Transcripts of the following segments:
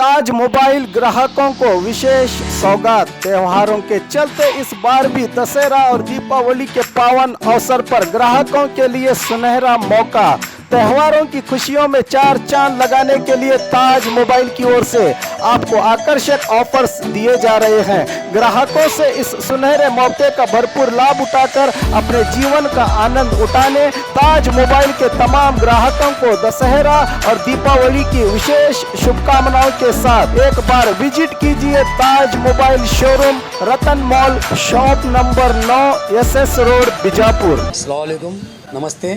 ताज mobile ग्राहकों को विशेष सौगात। त्योहारों के चलते इस बार भी दशहरा और दीपावली के पावन अवसर पर ग्राहकों के लिए सुनहरा मौका। त्योहारों की खुशियों में चार चांद लगाने के लिए ताज मोबाइल की ओर से आपको आकर्षक ऑफर्स दिए जा रहे हैं। ग्राहकों से इस सुनहरे मौके का भरपूर लाभ उठाकर अपने जीवन का आनंद उठाने ताज मोबाइल के तमाम ग्राहकों को दशहरा और दीपावली की विशेष शुभकामनाओं के साथ एक बार विजिट कीजिए Taj mobile showroom, Ratan mall, shop number 9, SS road, Bijapur. अस्सलाम वालेकुम, नमस्ते।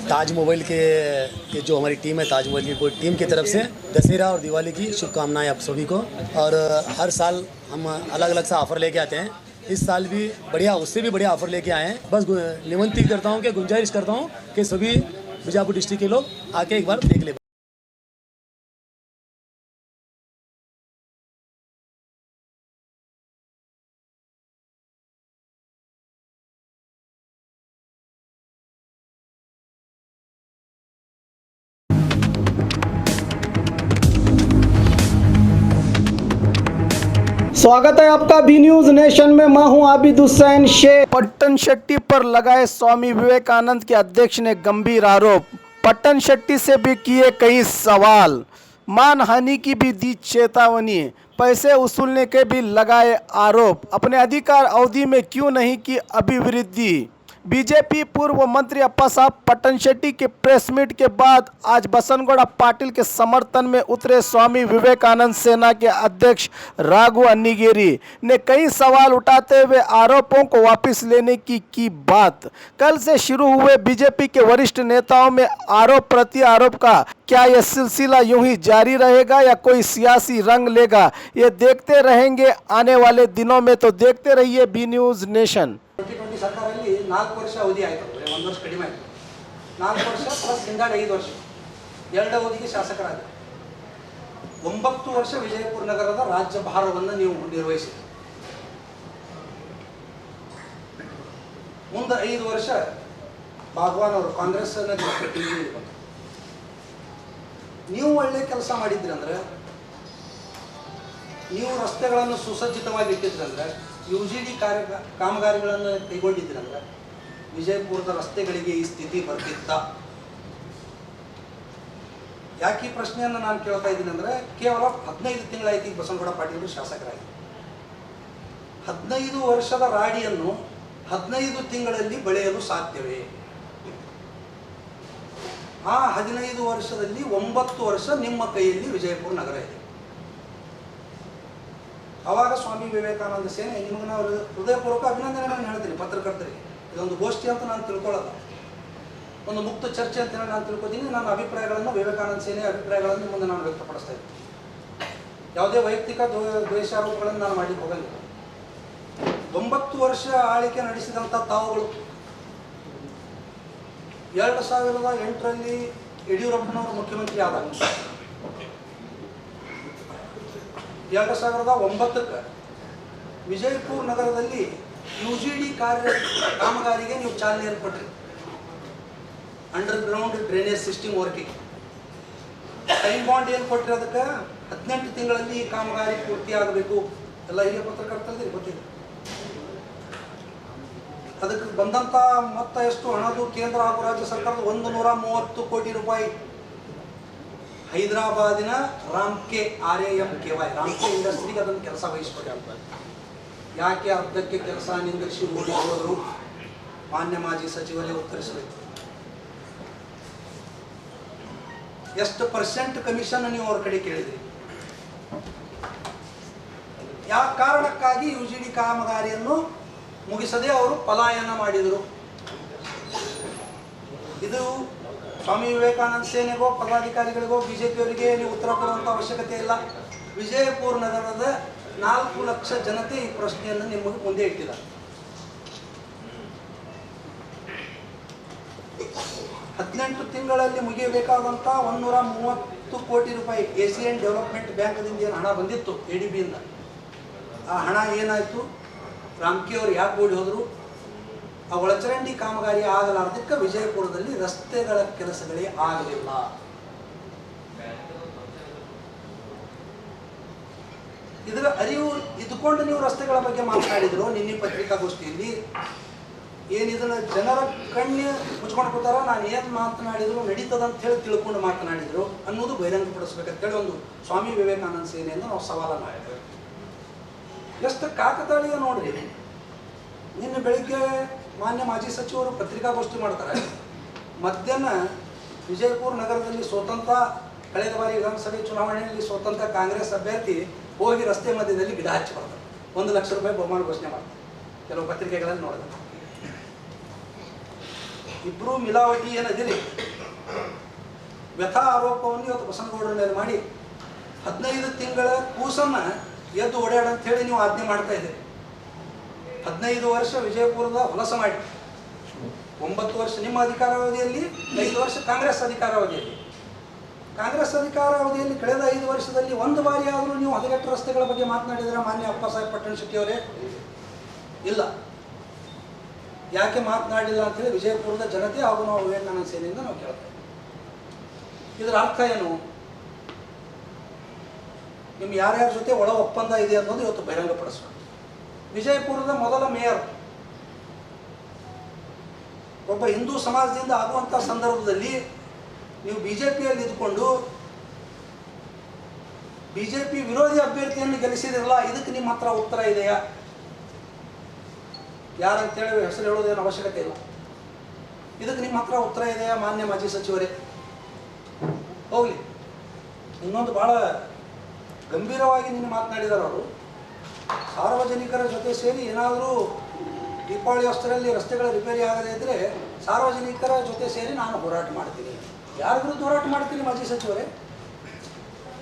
ताज मोबाइल के जो हमारी टीम है, ताज मोबाइल की पूरी टीम की तरफ से दशहरा और दिवाली की शुभकामनाएं आप सभी को। और हर साल हम अलग अलग सा ऑफ़र लेके आते हैं। इस साल भी बढ़िया, उससे भी बढ़िया ऑफ़र लेके आए हैं। बस निमंत्रित करता हूं कि गुंजाइश करता हूं कि सभी बीजापुर डिस्ट्रिक्ट के लोग आके एक बार देख ले। स्वागत है आपका बी न्यूज नेशन में। मैं हूं आबिद हुसैन शेख। पट्टन शेट्टी पर लगाए स्वामी विवेकानंद के अध्यक्ष ने गंभीर आरोप। पट्टन शेट्टी से भी किए कई सवाल। मानहानि की भी दी चेतावनी। पैसे वसूलने के भी लगाए आरोप। अपने अधिकार अवधि में क्यों नहीं की अभिवृद्धि। बीजेपी पूर्व मंत्री अप्पा साहब पट्टन शेट्टी के प्रेस मीट के बाद आज बसनगौड़ा पाटिल के समर्थन में उतरे स्वामी विवेकानंद सेना के अध्यक्ष राघु अन्नीगेरी ने कई सवाल उठाते हुए आरोपों को वापस लेने की बात। कल से शुरू हुए बीजेपी के वरिष्ठ नेताओं में आरोप प्रति आरोप का क्या यह सिलसिला यूं ही जारी रहेगा या कोई सियासी रंग लेगा, ये देखते रहेंगे आने वाले दिनों में। तो देखते रहिए बी न्यूज नेशन। 2020 ಸರ್ಕಾರದಲ್ಲಿ 4 ವರ್ಷ ಅವಧಿ ಆಯಿತು, 1 ವರ್ಷ ಕಡಿಮೆ ಆಯಿತು। 4 ವರ್ಷ ಪ್ಲಸ್ ಹಿಂದಾಡಿ 5 ವರ್ಷ, 2 ಅವಧಿಗೆ ಶಾಸಕರಾದರು। 9 ವರ್ಷ ವಿಜಯಪುರ ನಗರದ ರಾಜ್ಯ ಭಾರವನ್ನು ನೀವು ನಿರ್ವಹಿಸಿದ್ರಿ। ಮುಂದೆ 5 ವರ್ಷ ಭಾಗವಾನ್ ಅವರು ಕಾಂಗ್ರೆಸ್ ನೀವು ಒಳ್ಳೆ ಕೆಲಸ ಮಾಡಿದ್ರಿ ಅಂದ್ರೆ, ನೀವು ರಸ್ತೆಗಳನ್ನು ಸುಸಜ್ಜಿತವಾಗಿ ಇಟ್ಟಿದ್ರಂದ್ರೆ, UGD ಕಾಮಗಾರಿಗಳನ್ನು ಕೈಗೊಂಡಿದ್ರಂದ್ರೆ ವಿಜಯಪುರದ ರಸ್ತೆಗಳಿಗೆ ಈ ಸ್ಥಿತಿ ಬರ್ತಿತ್ತ? ಯಾಕೆ ಈ ಪ್ರಶ್ನೆಯನ್ನು ನಾನು ಕೇಳ್ತಾ ಇದ್ದೀನಿ ಅಂದರೆ, ಕೇವಲ 15 ತಿಂಗಳಾಯ್ತು ಈಗ ಬಸನಗೌಡ ಪಾಟೀಲ್ ಶಾಸಕರಾಗಿ। 15 ವರ್ಷದ ರಾಡಿಯನ್ನು 15 ತಿಂಗಳಲ್ಲಿ ಬೆಳೆಯಲು ಸಾಧ್ಯವೇ? ಆ 15 ವರ್ಷದಲ್ಲಿ 9 ವರ್ಷ ನಿಮ್ಮ ಕೈಯಲ್ಲಿ ವಿಜಯಪುರ ನಗರ ಇದೆ। ಆವಾಗ ಸ್ವಾಮಿ ವಿವೇಕಾನಂದ ಸೇನೆ ನಿಮಗೆ ನಾವು ಹೃದಯಪೂರ್ವಕ ಅಭಿನಂದನೆಗಳನ್ನು ಹೇಳ್ತೀನಿ ಪತ್ರಕರ್ತರಿಗೆ। ಇದೊಂದು ಗೋಷ್ಠಿ ಅಂತ ನಾನು ತಿಳ್ಕೊಳ್ಳೋಲ್ಲ, ಒಂದು ಮುಕ್ತ ಚರ್ಚೆ ಅಂತ ನಾನು ತಿಳ್ಕೊತೀನಿ। ನನ್ನ ಅಭಿಪ್ರಾಯಗಳನ್ನು, ವಿವೇಕಾನಂದ ಸೇನೆಯ ಅಭಿಪ್ರಾಯಗಳನ್ನು ಮುಂದೆ ನಾನು ವ್ಯಕ್ತಪಡಿಸ್ತಾ ಇದ್ದೀನಿ। ಯಾವುದೇ ವೈಯಕ್ತಿಕ ದ್ವೇಷಾರೋಪಗಳನ್ನು ನಾನು ಮಾಡಲಿಕ್ಕೆ ಹೋಗಂಗಿಲ್ಲ। 9 ವರ್ಷ ಆಳ್ವಿಕೆ ನಡೆಸಿದಂಥ ತಾವುಗಳು 2008ರಲ್ಲಿ ಯಡಿಯೂರಪ್ಪನವರು ಮುಖ್ಯಮಂತ್ರಿ ಆದಾಗ 2009ಕ್ಕೆ ವಿಜಯಪುರ ನಗರದಲ್ಲಿ UGD ಕಾಮಗಾರಿಗೆ ನೀವು ಚಾಲನೆಯನ್ನು ಕೊಟ್ರಿ। Underground drainage system working time bond ಏನು ಕೊಟ್ಟರೆ ಅದಕ್ಕೆ 18 ತಿಂಗಳಲ್ಲಿ ಈ ಕಾಮಗಾರಿ ಪೂರ್ತಿ ಆಗಬೇಕು ಎಲ್ಲ ಹಿರಿಯ ಪತ್ರಕರ್ತರಿಗೆ ಗೊತ್ತಿದೆ। ಅದಕ್ಕೆ ಬಂದಂಥ ಮೊತ್ತ ಎಷ್ಟು ಹಣದು ಕೇಂದ್ರ ಹಾಗೂ ರಾಜ್ಯ ಸರ್ಕಾರದ 130 ಕೋಟಿ ರೂಪಾಯಿ। ಹೈದರಾಬಾದಿನ ರಾಮ್ಕೆ RAMKY ರಾಮ್ಕೆ ಇಂಡಸ್ಟ್ರಿಗೆ ಅದನ್ನು ಕೆಲಸ ವಹಿಸ್ಕೊಟ್ಟ। ಯಾಕೆ ಅರ್ಧಕ್ಕೆ ಕೆಲಸ ನಿಂದಿರಿಸಿ ಹೋದರು? ಮಾನ್ಯ ಮಾಜಿ ಸಚಿವರೇ ಉತ್ತರಿಸಬೇಕು। ಎಷ್ಟು % ಕಮಿಷನ್ ನೀವು ಅವ್ರ ಕಡೆ ಕೇಳಿದ್ರಿ? ಯಾವ ಕಾರಣಕ್ಕಾಗಿ UGD ಕಾಮಗಾರಿಯನ್ನು ಮುಗಿಸದೆ ಅವರು ಪಲಾಯನ ಮಾಡಿದರು? ಇದು ಸ್ವಾಮಿ ವಿವೇಕಾನಂದ ಸೇನೆಗೋ ಪದಾಧಿಕಾರಿಗಳಿಗೋ ಬಿಜೆಪಿಯವರಿಗೆ ನೀವು ಉತ್ತರ ಕೊಡುವಂಥ ಅವಶ್ಯಕತೆ ಇಲ್ಲ। ವಿಜಯಪುರ ನಗರದ 4 ಲಕ್ಷ ಜನತೆ ಈ ಪ್ರಶ್ನೆಯನ್ನು ನಿಮಗೆ ಮುಂದೆ ಇಟ್ಟಿದ್ದಾರೆ। 18 ತಿಂಗಳಲ್ಲಿ ಮುಗಿಯಬೇಕಾದಂಥ 130 ಕೋಟಿ ರೂಪಾಯಿ ಏಷಿಯನ್ ಡೆವಲಪ್ಮೆಂಟ್ ಬ್ಯಾಂಕ್ದಿಂದ ಏನು ಹಣ ಬಂದಿತ್ತು ADBಯಿಂದ, ಆ ಹಣ ಏನಾಯಿತು? ರಾಮ್ಕೆ ಅವರು ಯಾಕೆ ಓಡಿ ಹೋದರು? ಆ ಒಳಚರಂಡಿ ಕಾಮಗಾರಿ ಆಗಲಾರ್ದಕ್ಕೆ ವಿಜಯಪುರದಲ್ಲಿ ರಸ್ತೆಗಳ ಕೆಲಸಗಳೇ ಆಗಲಿಲ್ಲ। ಇದರ ಅರಿವು ಇದ್ಕೊಂಡು ನೀವು ರಸ್ತೆಗಳ ಬಗ್ಗೆ ಮಾತನಾಡಿದ್ರು ನಿನ್ನೆ ಪತ್ರಿಕಾಗೋಷ್ಠಿಯಲ್ಲಿ. ಏನು ಇದನ್ನು ಜನರ ಕಣ್ಣು ಮುಚ್ಕೊಂಡು ಕೂತಾರ, ನಾನು ಏನು ಮಾತನಾಡಿದ್ರು ನಡೀತದಂತ ಹೇಳಿ ತಿಳ್ಕೊಂಡು ಮಾತನಾಡಿದರು ಅನ್ನೋದು ಬಹಿರಂಗಪಡಿಸ್ಬೇಕಂತೇಳಿ ಒಂದು ಸ್ವಾಮಿ ವಿವೇಕಾನಂದ ಸೇನೆಯನ್ನು ನಾವು ಸವಾಲನ್ನು ಮಾಡಿದ್ದೇವೆ. ಎಷ್ಟು ಕಾಕತಾಳೀಯ ನೋಡ್ರಿ. ನಿನ್ನೆ ಬೆಳಿಗ್ಗೆ ಮಾನ್ಯ ಮಾಜಿ ಸಚಿವರು ಪತ್ರಿಕಾಗೋಷ್ಠಿ ಮಾಡ್ತಾರೆ. ಮಧ್ಯಾಹ್ನ ವಿಜಯಪುರ ನಗರದಲ್ಲಿ ಸ್ವತಂತ್ರ ಕಳೆದ ಬಾರಿ ವಿಧಾನಸಭೆ ಚುನಾವಣೆಯಲ್ಲಿ ಸ್ವತಂತ್ರ ಕಾಂಗ್ರೆಸ್ ಅಭ್ಯರ್ಥಿ ಹೋಗಿ ರಸ್ತೆ ಮಧ್ಯದಲ್ಲಿ ಗಿಡ ಹಚ್ಚಿ ಬರ್ತಾರೆ. 1 ಲಕ್ಷ ರೂಪಾಯಿ ಬಹುಮಾನ ಘೋಷಣೆ ಮಾಡ್ತಾರೆ. ಕೆಲವು ಪತ್ರಿಕೆಗಳಲ್ಲಿ ನೋಡಿದ್ರೆ ಇಬ್ಬರು ಮಿಲಾವಟಿ ಏನದಿರಿ ವ್ಯಥಾ ಆರೋಪವನ್ನು ಇವತ್ತು ಬಸನಗೌಡರ ಮೇಲೆ ಮಾಡಿ 15 ತಿಂಗಳ ಕೂಸನ್ನು ಎದ್ದು ಓಡಾಡ ಅಂತ ಹೇಳಿ ನೀವು ಆಜ್ಞೆ ಮಾಡ್ತಾ ಇದ್ದೀರಿ. 15 ವರ್ಷ ವಿಜಯಪುರದ ಹೊಲಸ ಮಾಡಿ 9 ವರ್ಷ ನಿಮ್ಮ ಅಧಿಕಾರಾವಧಿಯಲ್ಲಿ, 5 ವರ್ಷ ಕಾಂಗ್ರೆಸ್ ಅಧಿಕಾರಾವಧಿಯಲ್ಲಿ. ಕಾಂಗ್ರೆಸ್ ಅಧಿಕಾರಾವಧಿಯಲ್ಲಿ ಕಳೆದ 5 ವರ್ಷದಲ್ಲಿ ಒಂದು ಬಾರಿ ಆದರೂ ನೀವು ಹದಗೆಟ್ಟ ರಸ್ತೆಗಳ ಬಗ್ಗೆ ಮಾತನಾಡಿದರೆ ಮಾನ್ಯ ಅಪ್ಪಸಾಹೇಬ್ ಪಟ್ಟಣಶೆಟ್ಟಿ ಅವರೇ? ಇಲ್ಲ. ಯಾಕೆ ಮಾತನಾಡಿಲ್ಲ ಅಂತೇಳಿ ವಿಜಯಪುರದ ಜನತೆ ಹಾಗೂ ನಾವು ವಿವೇಕಾನಂದ ಸೇನೆಯಿಂದ ನಾವು ಕೇಳ್ತೇವೆ. ಇದರ ಅರ್ಥ ಏನು? ನಿಮ್ಮ ಯಾರ್ಯಾರ ಜೊತೆ ಒಳ ಒಪ್ಪಂದ ಇದೆ ಅನ್ನೋದು ಇವತ್ತು ಬಹಿರಂಗಪಡಿಸಬೇಕು. ವಿಜಯಪುರದ ಮೊದಲ ಮೇಯರ್ ಒಬ್ಬ ಹಿಂದೂ ಸಮಾಜದಿಂದ ಆಗುವಂಥ ಸಂದರ್ಭದಲ್ಲಿ ನೀವು ಬಿಜೆಪಿಯಲ್ಲಿ ಇದ್ದುಕೊಂಡು ಬಿಜೆಪಿ ವಿರೋಧಿ ಅಭ್ಯರ್ಥಿಯನ್ನು ಗೆಲ್ಲಿಸಿದಿರಲ್ಲ, ಇದಕ್ಕೆ ನಿಮ್ಮ ಹತ್ರ ಉತ್ತರ ಇದೆಯಾ? ಯಾರಂತೇಳಿ ಹೆಸರು ಹೇಳೋದೇನು ಅವಶ್ಯಕತೆ ಇಲ್ಲ. ಇದಕ್ಕೆ ನಿಮ್ಮ ಹತ್ರ ಉತ್ತರ ಇದೆಯಾ ಮಾನ್ಯ ಮಾಜಿ ಸಚಿವರೇ? ಹೋಗಲಿ. ಇನ್ನೊಂದು ಭಾಳ ಗಂಭೀರವಾಗಿ ನಿನ್ನೆ ಮಾತನಾಡಿದ್ದಾರೆ ಅವರು. ಸಾರ್ವಜನಿಕರ ಜೊತೆ ಸೇರಿ ಏನಾದರೂ ದೀಪಾವಳಿ ಅಷ್ಟರಲ್ಲಿ ರಸ್ತೆಗಳ ರಿಪೇರಿ ಆಗದೇ ಇದ್ದರೆ ಸಾರ್ವಜನಿಕರ ಜೊತೆ ಸೇರಿ ನಾನು ಹೋರಾಟ ಮಾಡ್ತೀನಿ. ಯಾರ ವಿರುದ್ಧ ಹೋರಾಟ ಮಾಡ್ತೀನಿ ಮಾಜಿ ಸಚಿವರೇ?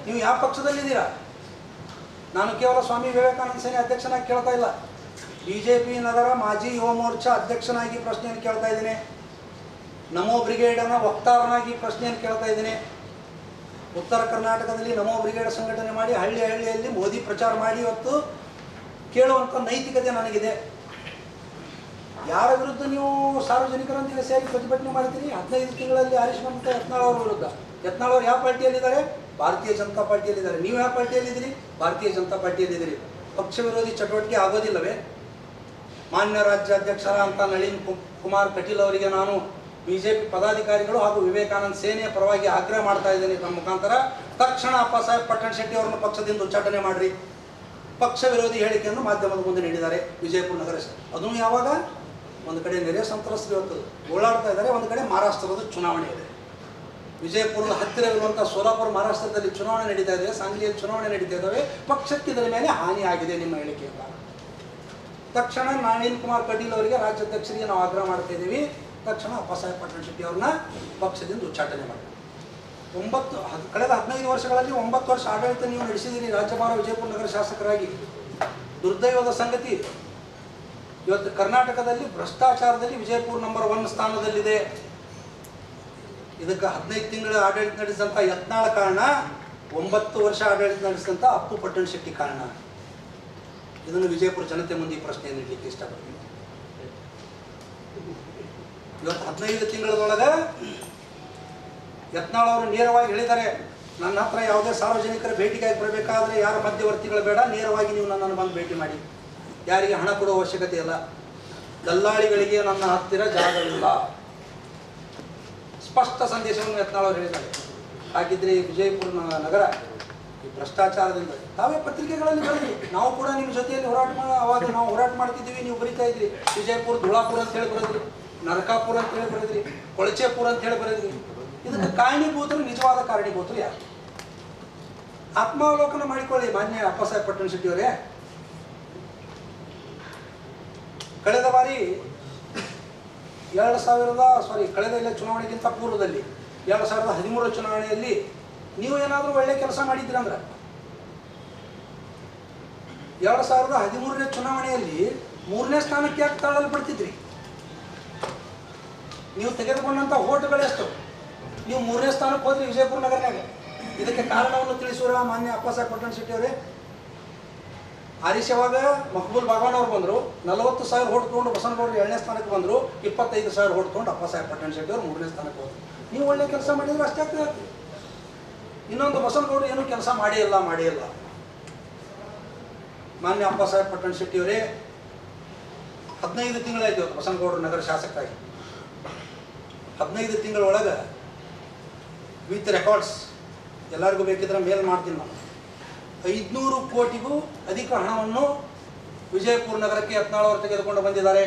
ನೀವು ಯಾವ ಪಕ್ಷದಲ್ಲಿದ್ದೀರಾ? ನಾನು ಕೇವಲ ಸ್ವಾಮಿ ವಿವೇಕಾನಂದ ಸೇನೆ ಅಧ್ಯಕ್ಷನಾಗಿ ಕೇಳ್ತಾ ಇಲ್ಲ, ಬಿಜೆಪಿ ನಗರ ಮಾಜಿ ಯುವ ಮೋರ್ಚಾ ಅಧ್ಯಕ್ಷನಾಗಿ ಪ್ರಶ್ನೆಯನ್ನು ಕೇಳ್ತಾ ಇದ್ದೇನೆ. ನಮೋ ಬ್ರಿಗೇಡನ ವಕ್ತಾರನಾಗಿ ಪ್ರಶ್ನೆಯನ್ನು ಕೇಳ್ತಾ ಇದ್ದೇನೆ. ಉತ್ತರ ಕರ್ನಾಟಕದಲ್ಲಿ ನಮೋ ಬ್ರಿಗೇಡ್ ಸಂಘಟನೆ ಮಾಡಿ ಹಳ್ಳಿಯಲ್ಲಿ ಮೋದಿ ಪ್ರಚಾರ ಮಾಡಿ ಇವತ್ತು ಕೇಳುವಂಥ ನೈತಿಕತೆ ನನಗಿದೆ. ಯಾರ ವಿರುದ್ಧ ನೀವು ಸಾರ್ವಜನಿಕರೊಂದಿಗೆ ಸೇರಿ ಪ್ರತಿಭಟನೆ ಮಾಡ್ತೀರಿ? 15 ತಿಂಗಳಲ್ಲಿ ಹರೀಶ್ಮಂತ ಯತ್ನಾಳ್ ಅವರ ವಿರುದ್ಧ. ಯತ್ನಾಳ್ ಅವರು ಯಾವ ಪಾರ್ಟಿಯಲ್ಲಿದ್ದಾರೆ? ಭಾರತೀಯ ಜನತಾ ಪಾರ್ಟಿಯಲ್ಲಿದ್ದಾರೆ. ನೀವು ಯಾವ ಪಾರ್ಟಿಯಲ್ಲಿದ್ದೀರಿ? ಭಾರತೀಯ ಜನತಾ ಪಾರ್ಟಿಯಲ್ಲಿದ್ದೀರಿ. ಪಕ್ಷ ವಿರೋಧಿ ಚಟುವಟಿಕೆ ಆಗೋದಿಲ್ಲವೇ? ಮಾನ್ಯ ರಾಜ್ಯಾಧ್ಯಕ್ಷರ ಅಂತ ನಳಿನ್ ಕುಮಾರ್ ಕಟೀಲ್ ಅವರಿಗೆ ನಾನು ಬಿಜೆಪಿ ಪದಾಧಿಕಾರಿಗಳು ಹಾಗೂ ವಿವೇಕಾನಂದ ಸೇನೆಯ ಪರವಾಗಿ ಆಗ್ರಹ ಮಾಡ್ತಾ ಇದ್ದೇನೆ. ನಮ್ಮ ಮುಖಾಂತರ ತಕ್ಷಣ ಅಪ್ಪಸಾಹೇಬ್ ಪಟ್ಟಣಶೆಟ್ಟಿ ಅವರನ್ನು ಪಕ್ಷದಿಂದ ಉಚ್ಚಾಟನೆ ಮಾಡಿರಿ. ಪಕ್ಷ ವಿರೋಧಿ ಹೇಳಿಕೆಯನ್ನು ಮಾಧ್ಯಮದ ಮುಂದೆ ನೀಡಿದ್ದಾರೆ ವಿಜಯಪುರ ನಗರ. ಅದನ್ನು ಯಾವಾಗ? ಒಂದು ಕಡೆ ನೆರೆ ಸಂತ್ರಸ್ತರು ಇವತ್ತು ಓಡಾಡ್ತಾ ಇದ್ದಾರೆ, ಒಂದು ಕಡೆ ಮಹಾರಾಷ್ಟ್ರದ ಚುನಾವಣೆ ಇದೆ. ವಿಜಯಪುರದ ಹತ್ತಿರವಿರುವಂಥ ಸೋಲಾಪುರ ಮಹಾರಾಷ್ಟ್ರದಲ್ಲಿ ಚುನಾವಣೆ ನಡೀತಾ ಇದೆ, ಸಾಂಗ್ಲಿಯಲ್ಲಿ ಚುನಾವಣೆ ನಡೀತಾ ಇದ್ದಾವೆ. ಪಕ್ಷಕ್ಕೆ ಇದರ ಮೇಲೆ ಹಾನಿ ಆಗಿದೆ ನಿಮ್ಮ ಹೇಳಿಕೆಯಿಂದ. ತಕ್ಷಣ ನಳಿನ್ ಕುಮಾರ್ ಕಟೀಲ್ ಅವರಿಗೆ ರಾಜ್ಯಾಧ್ಯಕ್ಷರಿಗೆ ನಾವು ಆಗ್ರಹ ಮಾಡ್ತಾ ಇದ್ದೀವಿ, ತಕ್ಷಣ ಅಪ್ಪಸಾಹೇಬ್ ಪಟ್ಟಣಶೆಟ್ಟಿ ಅವ್ರನ್ನ ಪಕ್ಷದಿಂದ ಉಚ್ಚಾಟನೆ ಮಾಡಿ. ಕಳೆದ 15 ವರ್ಷಗಳಲ್ಲಿ 9 ವರ್ಷ ಆಡಳಿತ ನೀವು ನಡೆಸಿದ್ದೀರಿ ರಾಜ್ಯಭಾರ ವಿಜಯಪುರ ನಗರ ಶಾಸಕರಾಗಿ. ದುರ್ದೈವದ ಸಂಗತಿ, ಇವತ್ತು ಕರ್ನಾಟಕದಲ್ಲಿ ಭ್ರಷ್ಟಾಚಾರದಲ್ಲಿ ವಿಜಯಪುರ ನಂಬರ್ 1 ಸ್ಥಾನದಲ್ಲಿದೆ. ಇದಕ್ಕೆ 15 ತಿಂಗಳ ಆಡಳಿತ ನಡೆಸಿದಂಥ ಯತ್ನಾಳ ಕಾರಣ, 9 ವರ್ಷ ಆಡಳಿತ ನಡೆಸಿದಂಥ ಅಪ್ಪು ಪಟ್ಟಣಶೆಟ್ಟಿ ಕಾರಣ. ಇದನ್ನು ವಿಜಯಪುರ ಜನತೆ ಮುಂದೆ ಪ್ರಶ್ನೆಯನ್ನು ಇಡಲಿಕ್ಕೆ ಇಷ್ಟಪಡ್ತೀನಿ. ಇವತ್ತು 15 ತಿಂಗಳದೊಳಗೆ ಯತ್ನಾಳ್ ಅವರು ನೇರವಾಗಿ ಹೇಳಿದ್ದಾರೆ, ನನ್ನ ಹತ್ರ ಯಾವುದೇ ಸಾರ್ವಜನಿಕರ ಭೇಟಿಗಾಗಿ ಬರಬೇಕಾದ್ರೆ ಯಾರ ಮಧ್ಯವರ್ತಿಗಳು ಬೇಡ, ನೇರವಾಗಿ ನೀವು ನನ್ನನ್ನು ಬಂದು ಭೇಟಿ ಮಾಡಿ. ಯಾರಿಗೆ ಹಣ ಕೊಡುವ ಅವಶ್ಯಕತೆ ಇಲ್ಲ, ದಲ್ಲಾಳಿಗಳಿಗೆ ನನ್ನ ಹತ್ತಿರ ಜಾಗವಿಲ್ಲ. ಸ್ಪಷ್ಟ ಸಂದೇಶವನ್ನು ಯತ್ನಾಳ್ ಅವರು ಹೇಳಿದ್ದಾರೆ. ಹಾಗಿದ್ರೆ ವಿಜಯಪುರ ನಗರ ಈ ಭ್ರಷ್ಟಾಚಾರದಿಂದ ತಾವೇ ಪತ್ರಿಕೆಗಳಲ್ಲಿ ಬರೆದ್ರಿ. ನಾವು ಕೂಡ ನಿಮ್ಮ ಜೊತೆಯಲ್ಲಿ ಅವಾಗ ನಾವು ಹೋರಾಟ ಮಾಡ್ತಿದ್ದೀವಿ, ನೀವು ಬರೀತಾ ಇದ್ರಿ. ವಿಜಯಪುರ ಧುಳಾಪುರ ಅಂತ ಹೇಳಿ ಬರೆದ್ರಿ, ನರಕಾಪುರ ಅಂತ ಹೇಳಿ ಬರೆದ್ರಿ, ಕೊಳಚೆಪುರ ಅಂತ ಹೇಳಿ ಬರೆದ್ರಿ. ಇದಕ್ಕೆ ಕಾರಣೀಭೂತರು, ನಿಜವಾದ ಕಾರಣೀಭೂತರು ಯಾರು? ಆತ್ಮಾವಲೋಕನ ಮಾಡಿಕೊಳ್ಳಿ ಮಾನ್ಯ ಅಪ್ಪಸಾಹೇಬ್ ಪಟ್ಟಣಶೆಟ್ಟಿ ಅವರೇ. ಕಳೆದ ಬಾರಿ ಕಳೆದ ಚುನಾವಣೆಗಿಂತ ಪೂರ್ವದಲ್ಲಿ 2013 ಚುನಾವಣೆಯಲ್ಲಿ ನೀವು ಏನಾದರೂ ಒಳ್ಳೆ ಕೆಲಸ ಮಾಡಿದ್ದೀರಂದ್ರೆ 2013ನೇ ಚುನಾವಣೆಯಲ್ಲಿ 3ನೇ ಸ್ಥಾನಕ್ಕೆ ಯಾಕೆ ತಳ್ಳಲ್ಪಡ್ತಿದ್ರಿ? ನೀವು ತೆಗೆದುಕೊಂಡಂಥ ಓಟುಗಳೆಷ್ಟು? ನೀವು 3ನೇ ಸ್ಥಾನಕ್ಕೆ ಹೋದ್ರಿ ವಿಜಯಪುರ ನಗರನಾಗ. ಇದಕ್ಕೆ ಕಾರಣವನ್ನು ತಿಳಿಸುವ ಮಾನ್ಯ ಅಪ್ಪಸಾಹೇಬ್ ಪಟ್ಟಣಶೆಟ್ಟಿ ಅವರೇ. ಆರಿಸವಾಗ ಮಕ್ಬೂಲ್ ಬಾಗವಾನ್ ಅವರು ಬಂದರು, 40,000 ಓಟ್ ತೊಗೊಂಡು ಬಸನಗೌಡರು 2ನೇ ಸ್ಥಾನಕ್ಕೆ ಬಂದರು, 25,000 ಓಟ್ ತೊಗೊಂಡು ಅಪ್ಪಸಾಹೇಬ್ ಪಟ್ಟಣಶೆಟ್ಟಿ ಅವರು 3ನೇ ಸ್ಥಾನಕ್ಕೆ ಹೋದರು. ನೀವು ಒಳ್ಳೆ ಕೆಲಸ ಮಾಡಿದ್ರೆ ಅಷ್ಟೇ ಆಗ್ತದೆ. ಇನ್ನೊಂದು ಬಸನಗೌಡರು ಏನೂ ಕೆಲಸ ಮಾಡೇ ಇಲ್ಲ. ಮಾನ್ಯ ಅಪ್ಪಸಾಹೇಬ್ ಪಟ್ಟಣ ಶೆಟ್ಟಿಯವರೇ 15 ತಿಂಗಳಾಯ್ತು ಇವತ್ತು ಬಸನಗೌಡರ ನಗರ ಶಾಸಕರಾಗಿ. 15 ತಿಂಗಳೊಳಗೆ ವಿತ್ ರೆಕಾರ್ಡ್ಸ್ ಎಲ್ಲರಿಗೂ ಬೇಕಿದ್ರೆ ಮೇಲ್ ಮಾಡ್ತೀನಿ ನಾನು. 500 ಕೋಟಿಗೂ ಅಧಿಕ ಹಣವನ್ನು ವಿಜಯಪುರ ನಗರಕ್ಕೆ ಯತ್ನಾಳ್ ಅವರು ತೆಗೆದುಕೊಂಡು ಬಂದಿದ್ದಾರೆ.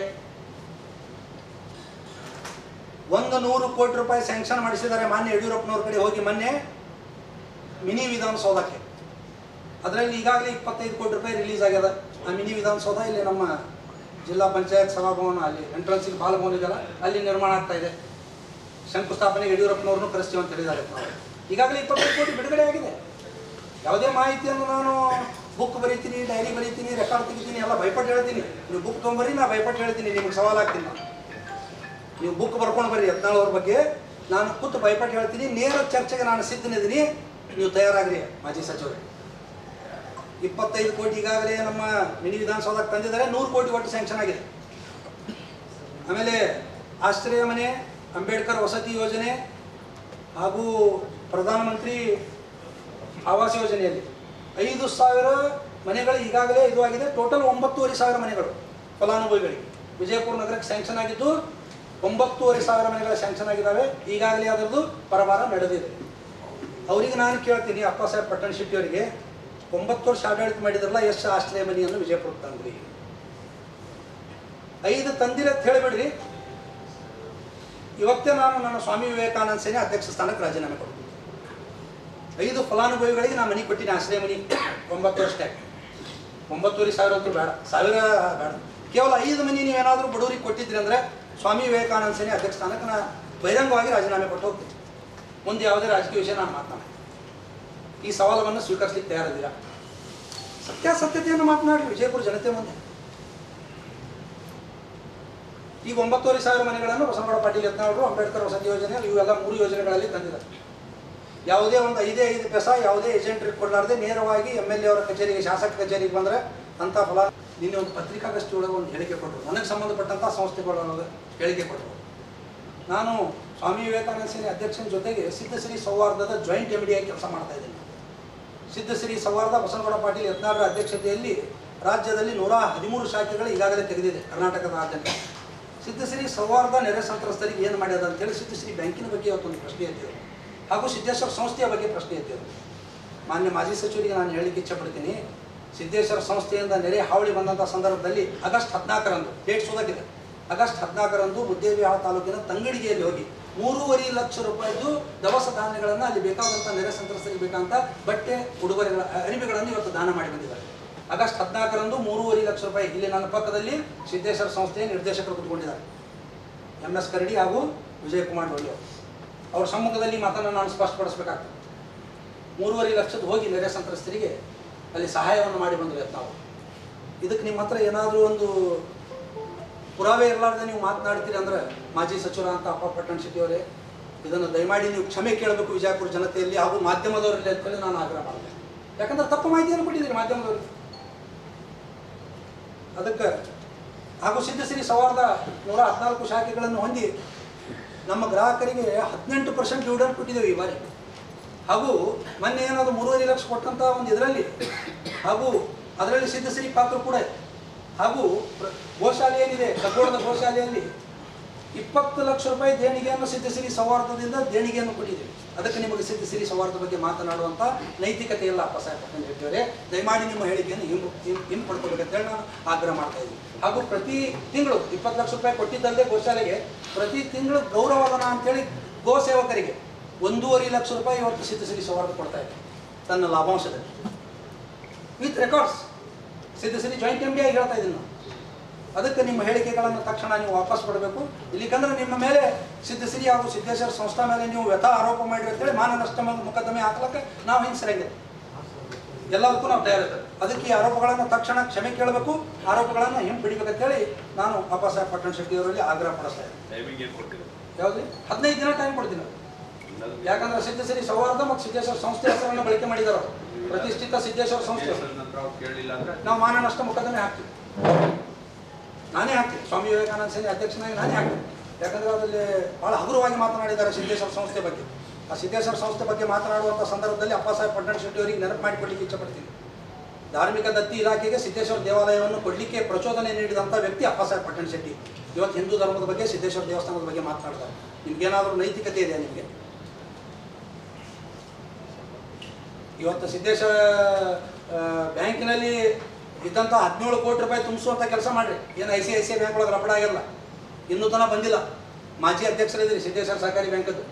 100 ಕೋಟಿ ರೂಪಾಯಿ ಸ್ಯಾಂಕ್ಷನ್ ಮಾಡಿಸಿದ್ದಾರೆ ಮಾನ್ಯ ಯಡಿಯೂರಪ್ಪನವ್ರ ಕಡೆ ಹೋಗಿ ಮೊನ್ನೆ ಮಿನಿ ವಿಧಾನಸೌಧಕ್ಕೆ. ಅದರಲ್ಲಿ ಈಗಾಗಲೇ 25 ಕೋಟಿ ರೂಪಾಯಿ ರಿಲೀಸ್ ಆಗ್ಯದ. ಆ ಮಿನಿ ವಿಧಾನಸೌಧ ಇಲ್ಲಿ ನಮ್ಮ ಜಿಲ್ಲಾ ಪಂಚಾಯತ್ ಸಭಾಭವನ ಅಲ್ಲಿ ಎಂಟ್ರೆನ್ಸಿಗೆ ಬಾಲಭವನ ಇದೆಯಲ್ಲ ಅಲ್ಲಿ ನಿರ್ಮಾಣ ಆಗ್ತಾ ಇದೆ. ಶಂಕುಸ್ಥಾಪನೆಗೆ ಯಡಿಯೂರಪ್ಪನವ್ರನ್ನು ಕರೆಸ್ತೀವಿ ಅಂತ ಹೇಳಿದ್ದಾರೆ. ಈಗಾಗಲೇ 25 ಕೋಟಿ ಬಿಡುಗಡೆ ಆಗಿದೆ. ಯಾವುದೇ ಮಾಹಿತಿಯನ್ನು ನಾನು ಬುಕ್ ಬರೀತೀನಿ, ಡೈರಿ ಬರೀತೀನಿ, ರೆಕಾರ್ಡ್ ತೆಗಿತೀನಿ, ಎಲ್ಲ ಭಯಪಟ್ಟು ಹೇಳ್ತೀನಿ. ನೀವು ಬುಕ್ ತೊಗೊಂಬರ್ರಿ, ನಾ ಭಯಪಟ್ಟು ಹೇಳ್ತೀನಿ, ನಿಮ್ಗೆ ಸವಾಲಾಗ್ತೀನಿ ನಾನು. ನೀವು ಬುಕ್ ಬರ್ಕೊಂಡು ಬರ್ರಿ ಯತ್ನಾಳ್ ಅವ್ರ ಬಗ್ಗೆ, ನಾನು ಕೂತು ಭಯಪಟ್ಟು ಹೇಳ್ತೀನಿ. ನೇರ ಚರ್ಚೆಗೆ ನಾನು ಸಿದ್ಧನಿದ್ದೀನಿ, ನೀವು ತಯಾರಾಗ್ರಿ ಮಾಜಿ ಸಚಿವರು. 25 ಕೋಟಿ ಈಗಾಗಲೇ ನಮ್ಮ ಮಿನಿ ವಿಧಾನಸೌಧಕ್ಕೆ ತಂದಿದ್ದಾರೆ. 100 ಕೋಟಿ ಒಟ್ಟು ಸ್ಯಾಂಕ್ಷನ್ ಆಗಿದೆ. ಆಮೇಲೆ ಆಶ್ರಯ ಮನೆ, ಅಂಬೇಡ್ಕರ್ ವಸತಿ ಯೋಜನೆ ಹಾಗೂ ಪ್ರಧಾನಮಂತ್ರಿ ಆವಾಸ ಯೋಜನೆಯಲ್ಲಿ 5,000 ಮನೆಗಳು ಈಗಾಗಲೇ ಇದು ಆಗಿದೆ. ಟೋಟಲ್ 9,500 ಮನೆಗಳು ಫಲಾನುಭವಿಗಳಿಗೆ ವಿಜಯಪುರ ನಗರಕ್ಕೆ ಸ್ಯಾಂಕ್ಷನ್ ಆಗಿದ್ದು 9,500 ಮನೆಗಳ ಸ್ಯಾಂಕ್ಷನ್ ಆಗಿದ್ದಾವೆ. ಈಗಾಗಲೇ ಅದರದ್ದು ಪರಭಾರ ನಡೆದಿದೆ. ಅವರಿಗೆ ನಾನು ಕೇಳ್ತೀನಿ, ಅಪ್ಪಸಾಹೇಬ್ ಪಟ್ಟಣ ಶೆಟ್ಟಿಯವರಿಗೆ 9 ವರ್ಷ ಆಡಳಿತ ಮಾಡಿದ್ರಲ್ಲ, ಎಷ್ಟು ಆಶ್ರಯ ಮನೆಯನ್ನು ವಿಜಯಪುರಕ್ಕೆ ತಂದ್ರಿ? 5 ತಂದಿರ ಅಂತ ಹೇಳಿಬಿಡ್ರಿ. ಇವತ್ತೇ ನಾನು ನನ್ನ ಸ್ವಾಮಿ ವಿವೇಕಾನಂದ ಸೇನೆ ಅಧ್ಯಕ್ಷ ಸ್ಥಾನಕ್ಕೆ ರಾಜೀನಾಮೆ ಕೊಡ್ತೀನಿ. 5 ಫಲಾನುಭವಿಗಳಿಗೆ ನಾನು ಮನೆ ಕೊಟ್ಟಿನಿ, ಆಶ್ರಯ ಮನೆ. 9 ವರ್ಷಕ್ಕೆ 9,500 ಅಂತೂ ಬೇಡ, 1000 ಬೇಡ, ಕೇವಲ 5 ಮನೆ ನೀವೇನಾದರೂ ಬಡವರಿಗೆ ಕೊಟ್ಟಿದ್ರಿ ಅಂದರೆ ಸ್ವಾಮಿ ವಿವೇಕಾನಂದ ಸೇನೆ ಅಧ್ಯಕ್ಷ ಸ್ಥಾನಕ್ಕೆ ನಾನು ಬಹಿರಂಗವಾಗಿ ರಾಜೀನಾಮೆ ಕೊಟ್ಟು ಹೋಗ್ತೀನಿ. ಮುಂದೆ ಯಾವುದೇ ರಾಜಕೀಯ ವಿಷಯ ನಾನು ಮಾತನಾಡಿ ಈ ಸವಾಲನ್ನು ಸ್ವೀಕರಿಸಲಿಕ್ಕೆ ತಯಾರಿದ್ದೀರಾ? ಸತ್ಯಾಸತ್ಯತೆಯನ್ನು ಮಾತನಾಡಿ ವಿಜಯಪುರ ಜನತೆ ಮುಂದೆ. ಈಗ 9,500 ಮನೆಗಳನ್ನು ಬಸನಗೌಡ ಪಾಟೀಲ್ ಯತ್ನಾಳ್ ಅಂಬೇಡ್ಕರ್ ವಸತಿ ಯೋಜನೆ ಇವೆಲ್ಲ 3 ಯೋಜನೆಗಳಲ್ಲಿ ತಂದಿದ್ದಾರೆ. ಯಾವುದೇ ಒಂದು 5 ಪೈಸಾ ಯಾವುದೇ ಏಜೆಂಟ್ರಿಗೆ ಕೊಡಲಾರದೆ ನೇರವಾಗಿ MLA ಅವರ ಕಚೇರಿಗೆ, ಶಾಸಕ ಕಚೇರಿಗೆ ಬಂದರೆ ಅಂಥ ಫಲ. ನಿನ್ನೆ ಒಂದು ಪತ್ರಿಕಾಗೋಷ್ಠಿ ಒಳಗೆ ಒಂದು ಹೇಳಿಕೆ ಕೊಟ್ಟರು, ನನಗೆ ಸಂಬಂಧಪಟ್ಟಂಥ ಸಂಸ್ಥೆಗಳೊಳಗೆ ಹೇಳಿಕೆ ಕೊಟ್ಟರು. ನಾನು ಸ್ವಾಮಿ ವಿವೇಕಾನಂದ ಸೇನೆ ಅಧ್ಯಕ್ಷನ ಜೊತೆಗೆ ಸಿದ್ಧಶ್ರೀ ಸೌಹಾರ್ದದ ಜಾಯಿಂಟ್ MD ಆಗಿ ಕೆಲಸ ಮಾಡ್ತಾ ಇದ್ದೀನಿ. ಸಿದ್ಧಶ್ರೀ ಸೌಹಾರ್ದ ಬಸನಗೌಡ ಪಾಟೀಲ್ ಯತ್ನಾಳ್ ಅಧ್ಯಕ್ಷತೆಯಲ್ಲಿ ರಾಜ್ಯದಲ್ಲಿ 113 ಶಾಖೆಗಳು ಈಗಾಗಲೇ ತೆಗೆದಿದೆ ಕರ್ನಾಟಕದಾದ್ಯಂತ. ಸಿದ್ಧಶ್ರೀ ಸೌಹಾರ್ದ ನೆರೆ ಸಂತ್ರಸ್ತರಿಗೆ ಏನು ಮಾಡ್ಯದ ಅಂತೇಳಿ ಸಿದ್ಧಶ್ರೀ ಬ್ಯಾಂಕಿನ ಬಗ್ಗೆ ಇವತ್ತೊಂದು ಪ್ರಶ್ನೆ ಎತ್ತಿದ್ರು, ಹಾಗೂ ಸಿದ್ದೇಶ್ವರ ಸಂಸ್ಥೆಯ ಬಗ್ಗೆ ಪ್ರಶ್ನೆ ಎತ್ತಿದ್ರು. ಮಾನ್ಯ ಮಾಜಿ ಸಚಿವರಿಗೆ ನಾನು ಹೇಳಲಿಕ್ಕೆ ಇಚ್ಛೆಪಡ್ತೀನಿ, ಸಿದ್ದೇಶ್ವರ ಸಂಸ್ಥೆಯಿಂದ ನೆರೆ ಹಾವಳಿ ಬಂದಂಥ ಸಂದರ್ಭದಲ್ಲಿ ಆಗಸ್ಟ್ 14ರಂದು ಡೇಟ್ ಸೋದಾಗಿದೆ. ಆಗಸ್ಟ್ 14ರಂದು ಮುದ್ದೇಬಿಹಾಳ ತಾಲೂಕಿನ ತಂಗಡಿಗೆಯಲ್ಲಿ ಹೋಗಿ 3.5 ಲಕ್ಷ ರೂಪಾಯಿದು ದವಸ ಧಾನ್ಯಗಳನ್ನು ಅಲ್ಲಿ ಬೇಕಾದಂಥ ನೆರೆ ಸಂತ್ರಸ್ತರಿಗೆ ಬೇಕಂತ ಬಟ್ಟೆ, ಉಡುಗೊರೆಗಳ, ಅರಿಮೆಗಳನ್ನು ಇವತ್ತು ದಾನ ಮಾಡಿ ಬಂದಿದ್ದಾರೆ. ಆಗಸ್ಟ್ 14ರಂದು 3.5 ಲಕ್ಷ ರೂಪಾಯಿ. ಇಲ್ಲಿ ನನ್ನ ಪಕ್ಕದಲ್ಲಿ ಸಿದ್ದೇಶ್ವರ ಸಂಸ್ಥೆಯ ನಿರ್ದೇಶಕರು ಕೂತ್ಕೊಂಡಿದ್ದಾರೆ, MS ಕರಡಿ ಹಾಗೂ ವಿಜಯಕುಮಾರ್ ಡೋಳಿ ಅವರು. ಅವ್ರ ಸಮ್ಮುಖದಲ್ಲಿ ಮಾತನ್ನು ನಾನು ಸ್ಪಷ್ಟಪಡಿಸಬೇಕಾಗ್ತದೆ. 3.5 ಲಕ್ಷದ ಹೋಗಿ ನೆರೆ ಸಂತ್ರಸ್ತರಿಗೆ ಅಲ್ಲಿ ಸಹಾಯವನ್ನು ಮಾಡಿ ಬಂದರೆ ನಾವು. ಇದಕ್ಕೆ ನಿಮ್ಮ ಹತ್ರ ಏನಾದರೂ ಒಂದು ಪುರಾವೆ ಇರಲಾರ್ದೆ ನೀವು ಮಾತನಾಡ್ತೀರಿ ಅಂದರೆ ಮಾಜಿ ಸಚಿವರ ಅಂತ ಅಪ್ಪ ಪಟ್ಟಣ ಶೆಟ್ಟಿಯವರೇ, ಇದನ್ನು ದಯಮಾಡಿ ನೀವು ಕ್ಷಮೆ ಕೇಳಬೇಕು ವಿಜಯಪುರ ಜನತೆಯಲ್ಲಿ ಹಾಗೂ ಮಾಧ್ಯಮದವರಲ್ಲಿ ಅಂತೇಳಿ ನಾನು ಆಗ್ರಹ ಮಾಡಿದೆ. ಯಾಕಂದ್ರೆ ತಪ್ಪು ಮಾಹಿತಿಯನ್ನು ಕೊಟ್ಟಿದ್ದೀರಿ ಮಾಧ್ಯಮದವರಿಗೆ. ಅದಕ್ಕೆ ಹಾಗೂ ಸಿದ್ಧಶ್ರೀ ಸೌಹಾರ್ದ 114 ಶಾಖೆಗಳನ್ನು ಹೊಂದಿ ನಮ್ಮ ಗ್ರಾಹಕರಿಗೆ 18% ಡಿವಿಡೆಂಡ್ ಕೊಟ್ಟಿದ್ದೇವೆ ಈ ಬಾರಿ. ಹಾಗೂ ಮೊನ್ನೆ ಏನಾದರೂ 3.5 ಲಕ್ಷ ಕೊಟ್ಟಂಥ ಒಂದು ಇದರಲ್ಲಿ, ಹಾಗೂ ಅದರಲ್ಲಿ ಸಿದ್ಧಶ್ರೀ ಪಾತ್ರ ಕೂಡ ಇದೆ. ಹಾಗೂ ಗೋಶಾಲೆ ಏನಿದೆ, ಕಗ್ಗೋಳದ ಗೋಶಾಲೆಯಲ್ಲಿ 20 ಲಕ್ಷ ರೂಪಾಯಿ ದೇಣಿಗೆಯನ್ನು ಸಿದ್ಧಶ್ರೀ ಸೌಹಾರ್ದದಿಂದ ದೇಣಿಗೆಯನ್ನು ಕೊಟ್ಟಿದ್ದೇವೆ. ಅದಕ್ಕೆ ನಿಮಗೆ ಸಿದ್ಧಶ್ರೀ ಸೌಹಾರ್ದ ಬಗ್ಗೆ ಮಾತನಾಡುವಂಥ ನೈತಿಕತೆ ಇಲ್ಲ ಅಪ್ಪಸಾಹೇಬ್ ಪಟ್ಟಣ ಶೆಟ್ಟಿಯವರೇ. ದಯಮಾಡಿ ನಿಮ್ಮ ಹೇಳಿಕೆಯನ್ನು ಹಿಂಪಡ್ಕೋಬೇಕಂತೇಳಿ ನಾನು ಆಗ್ರಹ ಮಾಡ್ತಾ ಇದ್ದೀನಿ. ಹಾಗೂ ಪ್ರತಿ ತಿಂಗಳು 20 ಲಕ್ಷ ರೂಪಾಯಿ ಕೊಟ್ಟಿದ್ದಲ್ಲದೆ ಗೋಶಾಲೆಗೆ ಪ್ರತಿ ತಿಂಗಳು ಗೌರವಧನ ಅಂತೇಳಿ ಗೋ ಸೇವಕರಿಗೆ 1.5 ಲಕ್ಷ ರೂಪಾಯಿ ಇವತ್ತು ಸಿದ್ಧಶ್ರೀ ಸೌಹಾರ್ದ ಕೊಡ್ತಾ ಇದೆ ತನ್ನ ಲಾಭಾಂಶದಲ್ಲಿ with records. Siddhashree joint MD ಆಗಿ ಹೇಳ್ತಾ ಇದ್ದೀನಿ ನಾನು. ಅದಕ್ಕೆ ನಿಮ್ಮ ಹೇಳಿಕೆಗಳನ್ನು ತಕ್ಷಣ ನೀವು ವಾಪಸ್ ಪಡಬೇಕು. ಇಲ್ಲಿಕಂದ್ರೆ ನಿಮ್ಮ ಮೇಲೆ ಸಿದ್ಧಶ್ರೀ ಹಾಗೂ ಸಿದ್ದೇಶ್ವರ ಸಂಸ್ಥಾ ಮೇಲೆ ನೀವು ವ್ಯಥ ಆರೋಪ ಮಾಡಿರಿ ಅಂತೇಳಿ ಮಾನನಷ್ಟ ಮೊಕದ್ದಮೆ ಹಾಕ್ಲಿಕ್ಕೆ ನಾವು ಹಿಂಸರಾಗಿದೆ. ಎಲ್ಲದಕ್ಕೂ ನಾವು ತಯಾರಿದ್ದೇವೆ. ಅದಕ್ಕೆ ಈ ಆರೋಪಗಳನ್ನು ತಕ್ಷಣ ಕ್ಷಮೆ ಕೇಳಬೇಕು, ಆರೋಪಗಳನ್ನು ಹಿಂಪಡಿಬೇಕಂತೇಳಿ ನಾನು ಅಪ್ಪಸಾಹೇಬ್ ಪಟ್ಟಣ ಶೆಟ್ಟಿಯವರಲ್ಲಿ ಆಗ್ರಹ ಪಡಿಸ್ತಾ ಇದ್ದೀನಿ. ಯಾವುದು 15 ದಿನ ಟೈಮ್ ಕೊಡ್ತೀನಿ. ಯಾಕಂದ್ರೆ ಸಿದ್ಧಶ್ರೀ ಸೌಹಾರ್ದ ಮತ್ತು ಸಿದ್ದೇಶ್ವರ ಸಂಸ್ಥೆ ಹೆಸರನ್ನು ಬಳಕೆ ಮಾಡಿದಾರೆ. ಪ್ರತಿಷ್ಠಿತ ಸಿದ್ದೇಶ್ವರ ಸಂಸ್ಥೆ. ನಾವು ಮಾನನಷ್ಟ ಮೊಕದ್ದಮೆ ಹಾಕ್ತೀವಿ, ನಾನೇ ಹಾಕ್ತೀನಿ. ಸ್ವಾಮಿ ವಿವೇಕಾನಂದ ಸೇನೆ ಅಧ್ಯಕ್ಷನಾಗಿ ನಾನೇ ಹಾಕ್ತೀನಿ. ಯಾಕಂದರೆ ಅದರಲ್ಲಿ ಭಾಳ ಹಗುರವಾಗಿ ಮಾತನಾಡಿದ್ದಾರೆ ಸಿದ್ದೇಶ್ವರ ಸಂಸ್ಥೆ ಬಗ್ಗೆ. ಆ ಸಿದ್ದೇಶ್ವರ ಸಂಸ್ಥೆ ಬಗ್ಗೆ ಮಾತನಾಡುವಂಥ ಸಂದರ್ಭದಲ್ಲಿ ಅಪ್ಪಸಾಹೇಬ್ ಪಟ್ಟಣ ಶೆಟ್ಟಿಯವರಿಗೆ ನೆನಪು ಮಾಡಿಕೊಡ್ಲಿಕ್ಕೆ ಇಚ್ಛಪಡ್ತೀನಿ. ಧಾರ್ಮಿಕ ದತ್ತಿ ಇಲಾಖೆಗೆ ಸಿದ್ದೇಶ್ವರ ದೇವಾಲಯವನ್ನು ಕೊಡಲಿಕ್ಕೆ ಪ್ರಚೋದನೆ ನೀಡಿದಂಥ ವ್ಯಕ್ತಿ ಅಪ್ಪಾಸಾಹೇಬ್ ಪಟ್ಟಣ ಶೆಟ್ಟಿ. ಇವತ್ತು ಹಿಂದೂ ಧರ್ಮದ ಬಗ್ಗೆ, ಸಿದ್ದೇಶ್ವರ ದೇವಸ್ಥಾನದ ಬಗ್ಗೆ ಮಾತನಾಡ್ತಾರೆ. ನಿಮ್ಗೇನಾದರೂ ನೈತಿಕತೆ ಇದೆಯಾ ನಿಮಗೆ? ಇವತ್ತು ಸಿದ್ದೇಶ್ವರ ಬ್ಯಾಂಕಿನಲ್ಲಿ ಇದ್ದಂಥ 17 ಕೋಟಿ ರೂಪಾಯಿ ತುಂಬಿಸುವಂಥ ಕೆಲಸ ಮಾಡಿರಿ. ಏನು ICICI ಬ್ಯಾಂಕ್ ಒಳಗೆ ರಪಡ ಆಗಿಲ್ಲ, ಇನ್ನೂ ತನಕ ಬಂದಿಲ್ಲ. ಮಾಜಿ ಅಧ್ಯಕ್ಷರಿದ್ದೀರಿ ಸಿದ್ದೇಶ್ವರ ಸಹಕಾರಿ ಬ್ಯಾಂಕದ್ದು.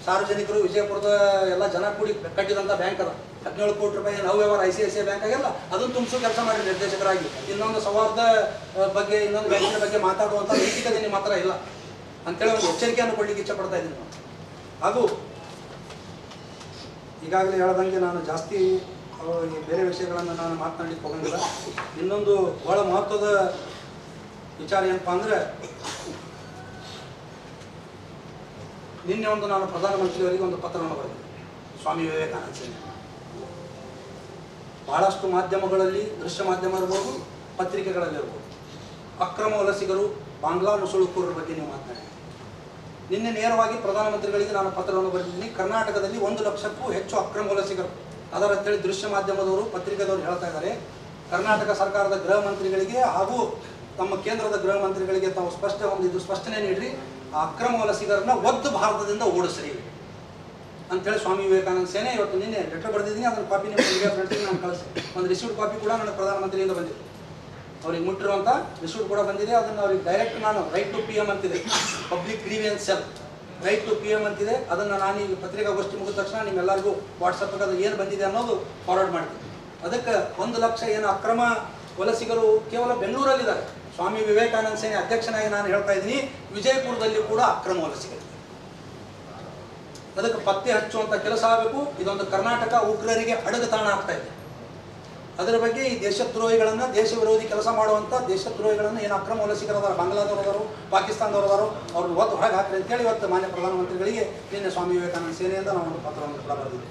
ಸಾರ್ವಜನಿಕರು ವಿಜಯಪುರದ ಎಲ್ಲ ಜನ ಕೂಡಿ ಕಟ್ಟಿದಂಥ ಬ್ಯಾಂಕ್ ಅದ. 17 ಕೋಟಿ ರೂಪಾಯಿ ಅವ್ಯವಹಾರ ICICI ಬ್ಯಾಂಕ್ ಆಗಿಲ್ಲ, ಅದನ್ನು ತುಂಬಿಸೋ ಕೆಲಸ ಮಾಡಿ ನಿರ್ದೇಶಕರಾಗಿ. ಇನ್ನೊಂದು ಸೌಹಾರ್ದ ಬಗ್ಗೆ, ಇನ್ನೊಂದು ಬ್ಯಾಂಕಿನ ಬಗ್ಗೆ ಮಾತಾಡುವಂಥ ನೈತಿಕತೆ ನಿಮ್ಮ ಹತ್ರ ಇಲ್ಲ ಅಂತೇಳಿ ಒಂದು ಎಚ್ಚರಿಕೆಯನ್ನು ಕೊಡಲಿಕ್ಕೆ ಇಚ್ಛಪಡ್ತಾ ಇದ್ದೀನಿ ನಾನು. ಹಾಗೂ ಈಗಾಗಲೇ ಹೇಳ್ದಂಗೆ ನಾನು ಜಾಸ್ತಿ ಬೇರೆ ವಿಷಯಗಳನ್ನು ನಾನು ಮಾತನಾಡಲಿಕ್ಕೆ ಹೋಗಂಗಿಲ್ಲ. ಇನ್ನೊಂದು ಬಹಳ ಮಹತ್ವದ ವಿಚಾರ ಏನಪ್ಪ ಅಂದರೆ, ನಿನ್ನೆ ನಾನು ಪ್ರಧಾನಮಂತ್ರಿಯವರಿಗೆ ಒಂದು ಪತ್ರವನ್ನು ಬರೆದಿದ್ದೆ, ಸ್ವಾಮಿ ವಿವೇಕಾನಂದ ಸೇನೆ. ಬಹಳಷ್ಟು ಮಾಧ್ಯಮಗಳಲ್ಲಿ, ದೃಶ್ಯ ಮಾಧ್ಯಮ ಇರ್ಬೋದು, ಪತ್ರಿಕೆಗಳಲ್ಲಿರ್ಬೋದು, ಅಕ್ರಮ ವಲಸಿಗರು, ಬಾಂಗ್ಲಾ ನುಸುಳುಕೋರರ ಬಗ್ಗೆ ನೀವು ಮಾತನಾಡಿ. ನಿನ್ನೆ ನೇರವಾಗಿ ಪ್ರಧಾನಮಂತ್ರಿಗಳಿಗೆ ನಾನು ಪತ್ರವನ್ನು ಬರೆದಿದ್ದೀನಿ. ಕರ್ನಾಟಕದಲ್ಲಿ 1 ಲಕ್ಷಕ್ಕೂ ಹೆಚ್ಚು ಅಕ್ರಮ ವಲಸಿಗರು ಅದರ ಅಂತೇಳಿ ದೃಶ್ಯ ಮಾಧ್ಯಮದವರು, ಪತ್ರಿಕೆದವರು ಹೇಳ್ತಾ ಇದ್ದಾರೆ. ಕರ್ನಾಟಕ ಸರ್ಕಾರದ ಗೃಹ ಮಂತ್ರಿಗಳಿಗೆ ಹಾಗೂ ನಮ್ಮ ಕೇಂದ್ರದ ಗೃಹ ಮಂತ್ರಿಗಳಿಗೆ ತಾವು ಸ್ಪಷ್ಟನೆ ನೀಡ್ರಿ, ಆ ಅಕ್ರಮ ವಲಸಿಗರನ್ನ ಒದ್ದು ಭಾರತದಿಂದ ಓಡಿಸ್ರಿ ಅಂಥೇಳಿ ಸ್ವಾಮಿ ವಿವೇಕಾನಂದ ಸೇನೆ ಇವತ್ತು ನಿನ್ನೆ ಲೆಟರ್ ಬರೆದಿದ್ದೀನಿ. ಅದನ್ನು ಕಾಪಿ ನಿಮ್ಮ ಫ್ರೆಂಡ್ಸಿಗೆ ನಾನು ಕಳಿಸಿ, ಒಂದು ರಿಸೀವ್ಡ್ ಕಾಪಿ ಕೂಡ ನನ್ನ ಪ್ರಧಾನಮಂತ್ರಿಯಿಂದ ಬಂದಿದೆ. ಅವ್ರಿಗೆ ಮುಟ್ಟಿರುವಂಥ ರಿಸೀವ್ಡ್ ಕೂಡ ಬಂದಿದೆ. ಅದನ್ನು ಅವ್ರಿಗೆ ಡೈರೆಕ್ಟ್ ನಾನು ರೈಟ್ ಟು PM ಅಂತಿದೆ, public grievance cell write to PM ಅಂತಿದೆ. ಅದನ್ನು ನಾನು ಈ ಪತ್ರಿಕಾಗೋಷ್ಠಿ ಮುಗಿದ ತಕ್ಷಣ ನಿಮ್ಮೆಲ್ಲರಿಗೂ ವಾಟ್ಸಪ್ಗೆ ಅದು ಏನು ಬಂದಿದೆ ಅನ್ನೋದು ಫಾರ್ವರ್ಡ್ ಮಾಡ್ತೀನಿ. ಅದಕ್ಕೆ 1 ಲಕ್ಷ ಏನು ಅಕ್ರಮ ವಲಸಿಗರು ಕೇವಲ ಬೆಂಗಳೂರಲ್ಲಿದ್ದಾರೆ. ಸ್ವಾಮಿ ವಿವೇಕಾನಂದ ಸೇನೆ ಅಧ್ಯಕ್ಷನಾಗಿ ನಾನು ಹೇಳ್ತಾ ಇದ್ದೀನಿ, ವಿಜಯಪುರದಲ್ಲಿ ಕೂಡ ಅಕ್ರಮ ವಲಸಿಗರು. ಅದಕ್ಕೆ ಪತ್ತೆ ಹಚ್ಚುವಂಥ ಕೆಲಸ ಆಗಬೇಕು. ಇದೊಂದು ಕರ್ನಾಟಕ ಉಗ್ರರಿಗೆ ಅಡಗುತಾಣ ಆಗ್ತಾ ಇದೆ. ಅದರ ಬಗ್ಗೆ ಈ ದೇಶದ್ರೋಹಿಗಳನ್ನು, ದೇಶ ವಿರೋಧಿ ಕೆಲಸ ಮಾಡುವಂಥ ದೇಶದ್ರೋಹಿಗಳನ್ನು, ಏನು ಅಕ್ರಮ ವಲಸಿಗರದಾರ, ಬಾಂಗ್ಲಾದವರದಾರು, ಪಾಕಿಸ್ತಾನದವರದಾರು, ಅವ್ರನ್ನ ಒದ್ದು ಹೊರಗೆ ಹಾಕ್ರಿ ಅಂತೇಳಿ ಇವತ್ತು ಮಾನ್ಯ ಪ್ರಧಾನಮಂತ್ರಿಗಳಿಗೆ ನಿನ್ನೆ ಸ್ವಾಮಿ ವಿವೇಕಾನಂದ ಸೇನೆಯಿಂದ ನಾವು ಒಂದು ಪತ್ರವನ್ನು ಕೂಡ ಬರೆದಿದ್ದೀವಿ.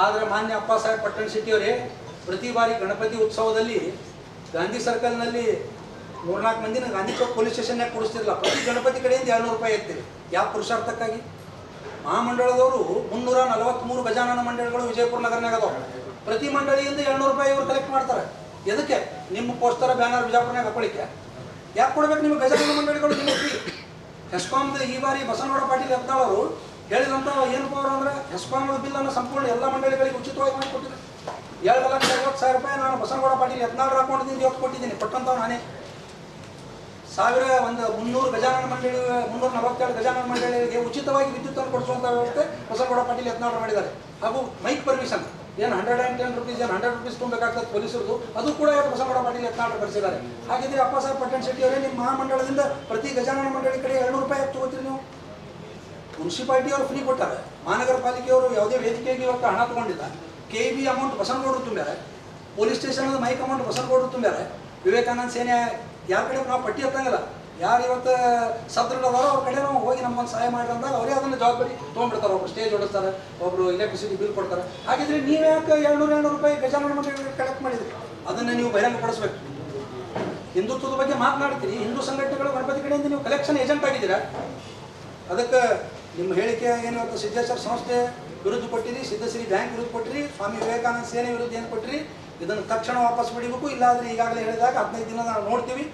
ಆದರೆ ಮಾನ್ಯ ಅಪ್ಪಾಸಾಹೇಬ್ ಪಟ್ಟಣ ಶೆಟ್ಟಿಯವರೇ, ಪ್ರತಿ ಬಾರಿ ಗಣಪತಿ ಉತ್ಸವದಲ್ಲಿ ಗಾಂಧಿ ಸರ್ಕಲ್ನಲ್ಲಿ 3-4 ಮಂದಿನ ಗಾಂಧಿ ಚೌಕ್ ಪೊಲೀಸ್ ಸ್ಟೇಷನ್ಯಾಗ ಕೊಡಿಸ್ತಿರಲ್ಲ. ಪ್ರತಿ ಗಣಪತಿ ಕಡೆಯಿಂದ 200 ರೂಪಾಯಿ ಇರ್ತೀವಿ. ಯಾವ ಪುರುಷಾರ್ಥಕ್ಕಾಗಿ? ಮಹಾಮಂಡಳದವರು 343 ಗಜಾನನ ಮಂಡಳಿಗಳು ವಿಜಯಪುರ ನಗರನಾಗ ಅದಾವೆ. ಪ್ರತಿ ಮಂಡಳಿಯಿಂದ 200 ರೂಪಾಯಿ ಇವರು ಕಲೆಕ್ಟ್ ಮಾಡ್ತಾರೆ. ಎದಕ್ಕೆ? ನಿಮ್ಮ ಪೋಸ್ಟರ್, ಬ್ಯಾನರ್ ಬಿಜಾಪುರನಾಗ ಹಾಕೊಳ್ಳಿಕ್ಕೆ. ಯಾಕೆ ಕೊಡ್ಬೇಕು ನಿಮಗೆ ಗಜಾನನ ಮಂಡಳಿಗಳು? ನಿಮ್ಮ ಫ್ರೀ. ಹೆಸ್ಕಾಮ್ದು ಈ ಬಾರಿ ಬಸನಗೌಡ ಪಾಟೀಲ್ ಯತ್ನಾಳ್ ಅವರು ಹೇಳಿದಂಥ ಏನಪ್ಪ ಅವರು ಅಂದರೆ, ಹೆಸ್ಕಾಮ್ದ ಬಿಲ್ಲನ್ನು ಸಂಪೂರ್ಣ ಎಲ್ಲ ಮಂಡಳಿಗಳಿಗೆ ಉಚಿತವಾಗಿ ಮಾಡಿಕೊಟ್ಟಿದ್ದಾರೆ. 2,50,000 ರೂಪಾಯಿ ನಾನು ಬಸನಗೌಡ ಪಾಟೀಲ್ ಯತ್ನಾಳ್ ಅಕೌಂಟ್ದಿಂದ ಇವತ್ತು ಕೊಟ್ಟಿದ್ದೀನಿ. ಕೊಟ್ಟಂಥವು ನಾನೇ. 300 ಗಜಾನನ ಮಂಡಳಿ, 347 ಗಜಾನನ ಮಂಡಳಿಗಳಿಗೆ ಉಚಿತವಾಗಿ ವಿದ್ಯುತ್ತನ್ನು ಕೊಡಿಸುವಂಥ ವ್ಯವಸ್ಥೆ ಬಸನಗೌಡ ಪಾಟೀಲ್ ಯತ್ನಾಳ್ ಮಾಡಿದ್ದಾರೆ. ಹಾಗೂ ಮೈಕ್ ಪರ್ಮಿಷನ್ ಏನು 110 ರೂಪೀಸ್, ಏನು 100 ರೂಪೀಸ್ ತುಂಬಬೇಕಾಗ್ತದೆ ಪೊಲೀಸರದು, ಅದು ಕೂಡ ಇವತ್ತು ಬಸನಗೌಡ ಪಾಟೀಲ್ ಯತ್ನಾಳ್ ಕಳಿಸಿದ್ದಾರೆ. ಹಾಗಿದ್ರೆ ಅಪ್ಪಾಸಾಹೇಬ್ ಪಟ್ಟಣ ಶೆಟ್ಟಿ ಅವರೇ, ನಿಮ್ಮ ಮಹಾಮಂಡಳದಿಂದ ಪ್ರತಿ ಗಜಾನನ ಮಂಡಳಿ ಕಡೆ 200 ರೂಪಾಯಿ ತಗೋತೀರಿ ನೀವು. ಮುನ್ಸಿಪಾಲಿಟಿಯವರು ಫ್ರೀ ಕೊಟ್ಟಾರೆ, ಮಹಾನಗರ ಪಾಲಿಕೆಯವರು ಯಾವುದೇ ವೇದಿಕೆಗೆ ಇವತ್ತು ಹಣ ತಗೊಂಡಿಲ್ಲ. KEB ಅಮೌಂಟ್ ಬಸನಗೌಡರು ತುಂಬ್ಯಾರೆ, ಪೊಲೀಸ್ ಸ್ಟೇಷನ್ ಮೈಕ್ ಅಮೌಂಟ್ ಬಸನಗೌಡರು ತುಂಬ್ಯಾರೆ. ವಿವೇಕಾನಂದ ಸೇನೆ ಯಾರ ಕಡೆ ನಾವು ಪಟ್ಟಿ ಎತ್ತಂಗಿಲ್ಲ. ಯಾರು ಇವತ್ತು ಸದೃಢದಾರೋ ಅವ್ರ ಕಡೆ ನಾವು ಹೋಗಿ ನಮ್ಮನ್ನು ಸಹಾಯ ಮಾಡಿ ಅಂದಾಗ ಅವರೇ ಅದನ್ನು ಜವಾಬ್ದಾರಿ ತೊಗೊಂಡ್ಬಿಡ್ತಾರೆ. ಒಬ್ರು ಸ್ಟೇಜ್ ಓಡಿಸ್ತಾರೆ, ಒಬ್ಬರು ಎಲೆಕ್ಟ್ರಿಸಿಟಿ ಬಿಲ್ ಕೊಡ್ತಾರೆ. ಹಾಗಿದ್ರೆ ನೀವು ಯಾಕೆ 200 ರೂಪಾಯಿ ಗಜಾನನ ಮಂಡಳಿಗಳಿಗೆ ಕಲೆಕ್ಟ್ ಮಾಡಿದ್ರಿ? ಅದನ್ನು ನೀವು ಬಹಿರಂಗಪಡಿಸ್ಬೇಕು. ಹಿಂದುತ್ವದ ಬಗ್ಗೆ ಮಾತನಾಡ್ತೀರಿ, ಹಿಂದೂ ಸಂಘಟನೆಗಳು ಗಣಪತಿ ಕಡೆಯಿಂದ ನೀವು ಕಲೆಕ್ಷನ್ ಏಜೆಂಟ್ ಆಗಿದ್ದೀರಾ. ಅದಕ್ಕೆ ನಿಮ್ಮ ಹೇಳಿಕೆ ಏನು ಇವತ್ತು ಸಿದ್ದೇಶ್ವರ ಸಂಸ್ಥೆ ವಿರುದ್ಧ ಕೊಟ್ಟಿರಿ, ಸಿದ್ದಶ್ರೀ ಬ್ಯಾಂಕ್ ವಿರುದ್ಧ ಕೊಟ್ಟಿರಿ, ಸ್ವಾಮಿ ವಿವೇಕಾನಂದ ಸೇನೆ ವಿರುದ್ಧ ಏನು ಕೊಟ್ಟಿರಿ, ಇದನ್ನು ತಕ್ಷಣ ವಾಪಸ್ ಬಿಡಬೇಕು. ಇಲ್ಲಾಂದರೆ ಈಗಾಗಲೇ ಹೇಳಿದಾಗ 15 ದಿನ ನಾವು ನೋಡ್ತೀವಿ.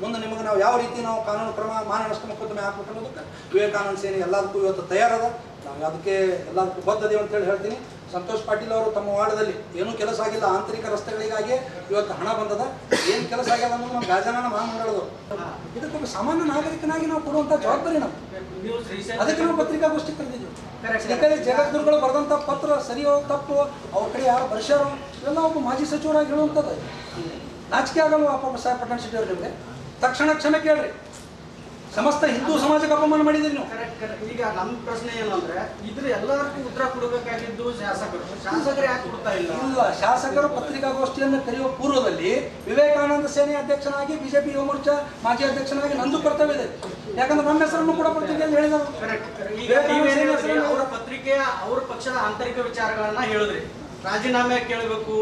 ಮುಂದೆ ನಿಮಗೆ ನಾವು ಯಾವ ರೀತಿ ನಾವು ಕಾನೂನು ಕ್ರಮ, ಮಾನನಷ್ಟ ಮೊಕದ್ದಮೆ ಹಾಕಬೇಕು ಅನ್ನೋದಕ್ಕೆ ವಿವೇಕಾನಂದ ಸೇನೆ ಎಲ್ಲದಕ್ಕೂ ಇವತ್ತು ತಯಾರದ. ನಾವು ಅದಕ್ಕೆ ಎಲ್ಲದಕ್ಕೂ ಬದ್ಧದೇವು ಅಂತೇಳಿ ಹೇಳ್ತೀನಿ. ಸಂತೋಷ್ ಪಾಟೀಲ್ ಅವರು ತಮ್ಮ ವಾರ್ಡದಲ್ಲಿ ಏನೂ ಕೆಲಸ ಆಗಿಲ್ಲ, ಆಂತರಿಕ ರಸ್ತೆಗಳಿಗಾಗಿ ಇವತ್ತು ಹಣ ಬಂದದ. ಏನು ಕೆಲಸ ಆಗ್ಯದ ಅನ್ನೋದು ನಮ್ಮ ಗಜಾನನ ಮಹಾಮಂಡಳದವರು. ಇದಕ್ಕೊಬ್ಬ ಸಾಮಾನ್ಯ ನಾಗರಿಕನಾಗಿ ನಾವು ಕೊಡುವಂಥ ಜವಾಬ್ದಾರಿ ನಾವು. ಅದಕ್ಕೆ ನಾವು ಪತ್ರಿಕಾಗೋಷ್ಠಿ ಕರೆದಿದ್ದೀವಿ. ಶ್ರೀಕರಿ ಜಗದ್ಗುರುಗಳು ಬರೆದಂಥ ಪತ್ರ ಸರಿಯೋ ತಪ್ಪು, ಅವ್ರ ಕಡೆ ಯಾರು ಬರ್ಸ್ಯಾರೋ ಇವೆಲ್ಲ ಒಬ್ಬ ಮಾಜಿ ಸಚಿವರಾಗಿ ಹೇಳುವಂಥದ್ದು. ನಾಚಿಕೆ ಆಗಲ್ವ ಅಪ್ಪಾಸಾಹೇಬ್ ಪಟ್ಟಣ ಶೆಟ್ಟಿ ಅವರು? ನಿಮಗೆ ತಕ್ಷಣ ಕ್ಷಮೆ ಕೇಳ್ರಿ. ಸಮಸ್ತ ಹಿಂದೂ ಸಮಾಜಕ್ಕೆ ಅಪಮಾನ ಮಾಡಿದ್ದೀರಿ ನೀವು. ಈಗ ನಮ್ಮ ಪ್ರಶ್ನೆ ಏನಂದ್ರೆ, ಇದ್ರ ಎಲ್ಲರಿಗೂ ಉತ್ತರ ಕೊಡಬೇಕಾಗಿದ್ದು ಶಾಸಕರು ಯಾಕೆ ಕೊಡ್ತಾ ಇಲ್ಲ? ಇಲ್ಲ, ಶಾಸಕರು ಪತ್ರಿಕಾಗೋಷ್ಠಿಯನ್ನು ಕರೆಯುವ ಪೂರ್ವದಲ್ಲಿ ವಿವೇಕಾನಂದ ಸೇನೆ ಅಧ್ಯಕ್ಷನಾಗಿ, ಬಿಜೆಪಿ ಯುವ ಮೋರ್ಚಾ ಮಾಜಿ ಅಧ್ಯಕ್ಷನಾಗಿ ನಂದು ಕರ್ತವ್ಯ ಇದೆ. ಯಾಕಂದ್ರೆ ನಮ್ಮ ಹೆಸರನ್ನು ಕೂಡ ಪತ್ರಿಕೆಯಲ್ಲಿ ಹೇಳಿದರು. ಅವರ ಪತ್ರಿಕೆಯ ಅವ್ರ ಪಕ್ಷದ ಆಂತರಿಕ ವಿಚಾರಗಳನ್ನ ಹೇಳಿದ್ರಿ. ರಾಜೀನಾಮೆ ಕೇಳಬೇಕು,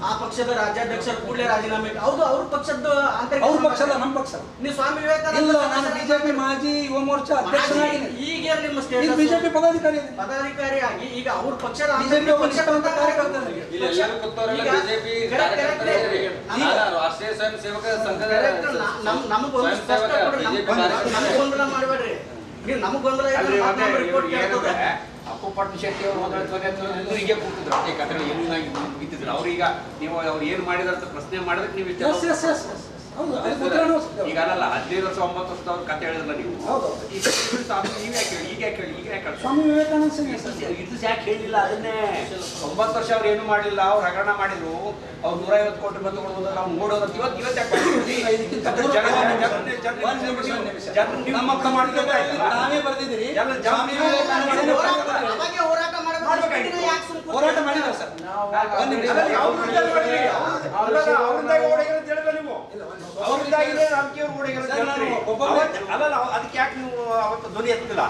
ಆ ಪಕ್ಷದ ರಾಜ್ಯಾಧ್ಯಕ್ಷರು ಕೂಡಲೇ ರಾಜೀನಾಮೆ. ಹೌದು, ಅವ್ರ ಪಕ್ಷದ ಆಂತರಿಕ ಅವ್ರ ಪಕ್ಷದ ನಮ್ಮ ಪಕ್ಷ ನೀವು ಸ್ವಾಮಿ ವಿವೇಕಾನಂದ ಇಲ್ಲ. ನಾನು ಬಿಜೆಪಿ ಮಾಜಿ ಯುವ ಮೋರ್ಚಾ ಅಧ್ಯಕ್ಷನಾಗಿದ್ದೀನಿ. ಈಗ ನಿಮ್ಮ ಇಲ್ಲಿ ಬಿಜೆಪಿ ಪದಾಧಿಕಾರಿ ಇದೆ. ಪದಾಧಿಕಾರಿಯಾಗಿ ಈಗ ಅವ್ರ ಪಕ್ಷದ ಬಿಜೆಪಿ ಒಬ್ಬ ನಿಷ್ಠಾವಂತ ಕಾರ್ಯಕರ್ತ. ರಾಷ್ಟ್ರೀಯ ಸ್ವಯಂ ಸೇವಕ ಸಂಘದ ನಮಗೊಂದು ಸ್ಪಷ್ಟ ಕೊಡ್ರಿ, ನಮ್ಗ್ ಗೊಂದಲ ಮಾಡಬೇಡ್ರಿ. ನೀವು ನಮಗ್ ಗೊಂದಲ ರಿಪೋರ್ಟ್ ಕೇಳ್ತದೆ. ಅಪ್ಪು ಪಟ್ಟಣ ಶೆಟ್ಟಿ ಅವರು ಹೀಗೆ ಕೂತಿದ್ರು ಅದೇ ಕಥೆ ಏನಾಗಿ ಬಿತ್ತಿದ್ರು. ಅವ್ರೀಗ ನೀವು ಅವ್ರು ಏನ್ ಮಾಡಿದಾರ ಪ್ರಶ್ನೆ ಮಾಡಿದ್ರೆ ನೀವು Yes, yes, yes, yes. ಹೌದು, ಅದಕ್ಕೆ ಉತ್ತರನೂ ಸಿಗ್ತದೆ. ಈಗ ಅಲ್ಲ 15 ವರ್ಷ 9 ವರ್ಷದವ್ರ ಕಥೆ ಹೇಳಿದ್ರಲ್ಲ ನೀವು. ಹೌದು. ಈಗ ನೀವ್ ಯಾಕೆ ಹೇಳಿ, ಈಗ ಯಾಕೆ ಹೇಳಿ, ಈಗ ಯಾಕೆ ಹೇಳಿ? ಸ್ವಾಮಿ ವಿವೇಕಾನಂದ ಸಿಂಗ್ ಇದು ಯಾಕೆ ಹೇಳಿಲ್ಲ ಅದನ್ನೇ? 9 ವರ್ಷ ಅವ್ರು ಏನು ಮಾಡಿಲ್ಲ, ಅವ್ರು ಹಗರಣ ಮಾಡಿದ್ರು. ಅವ್ರು 150 ಕೋಟಿ ಬಂದು ಕೊಡ್ಬೋದು, ನಾವು ನೋಡೋದು ಇವತ್ತು ನಾವೇ ಬರೆದಿದ್ದೀರಿ. ಸ್ವಾಮಿ ವಿವೇಕಾನಂದ ಸೇನೆ ಅವಾಗೆ ಹೋರಾಟ ಮಾಡಬೇಕು. ಯಾಕೆ ಸುಮ್ನೆ ಹೋರಾಟ ಮಾಡಿದ್ದಾರೆ ಸರ್. ಒಂದು ನಿಮಿಷ.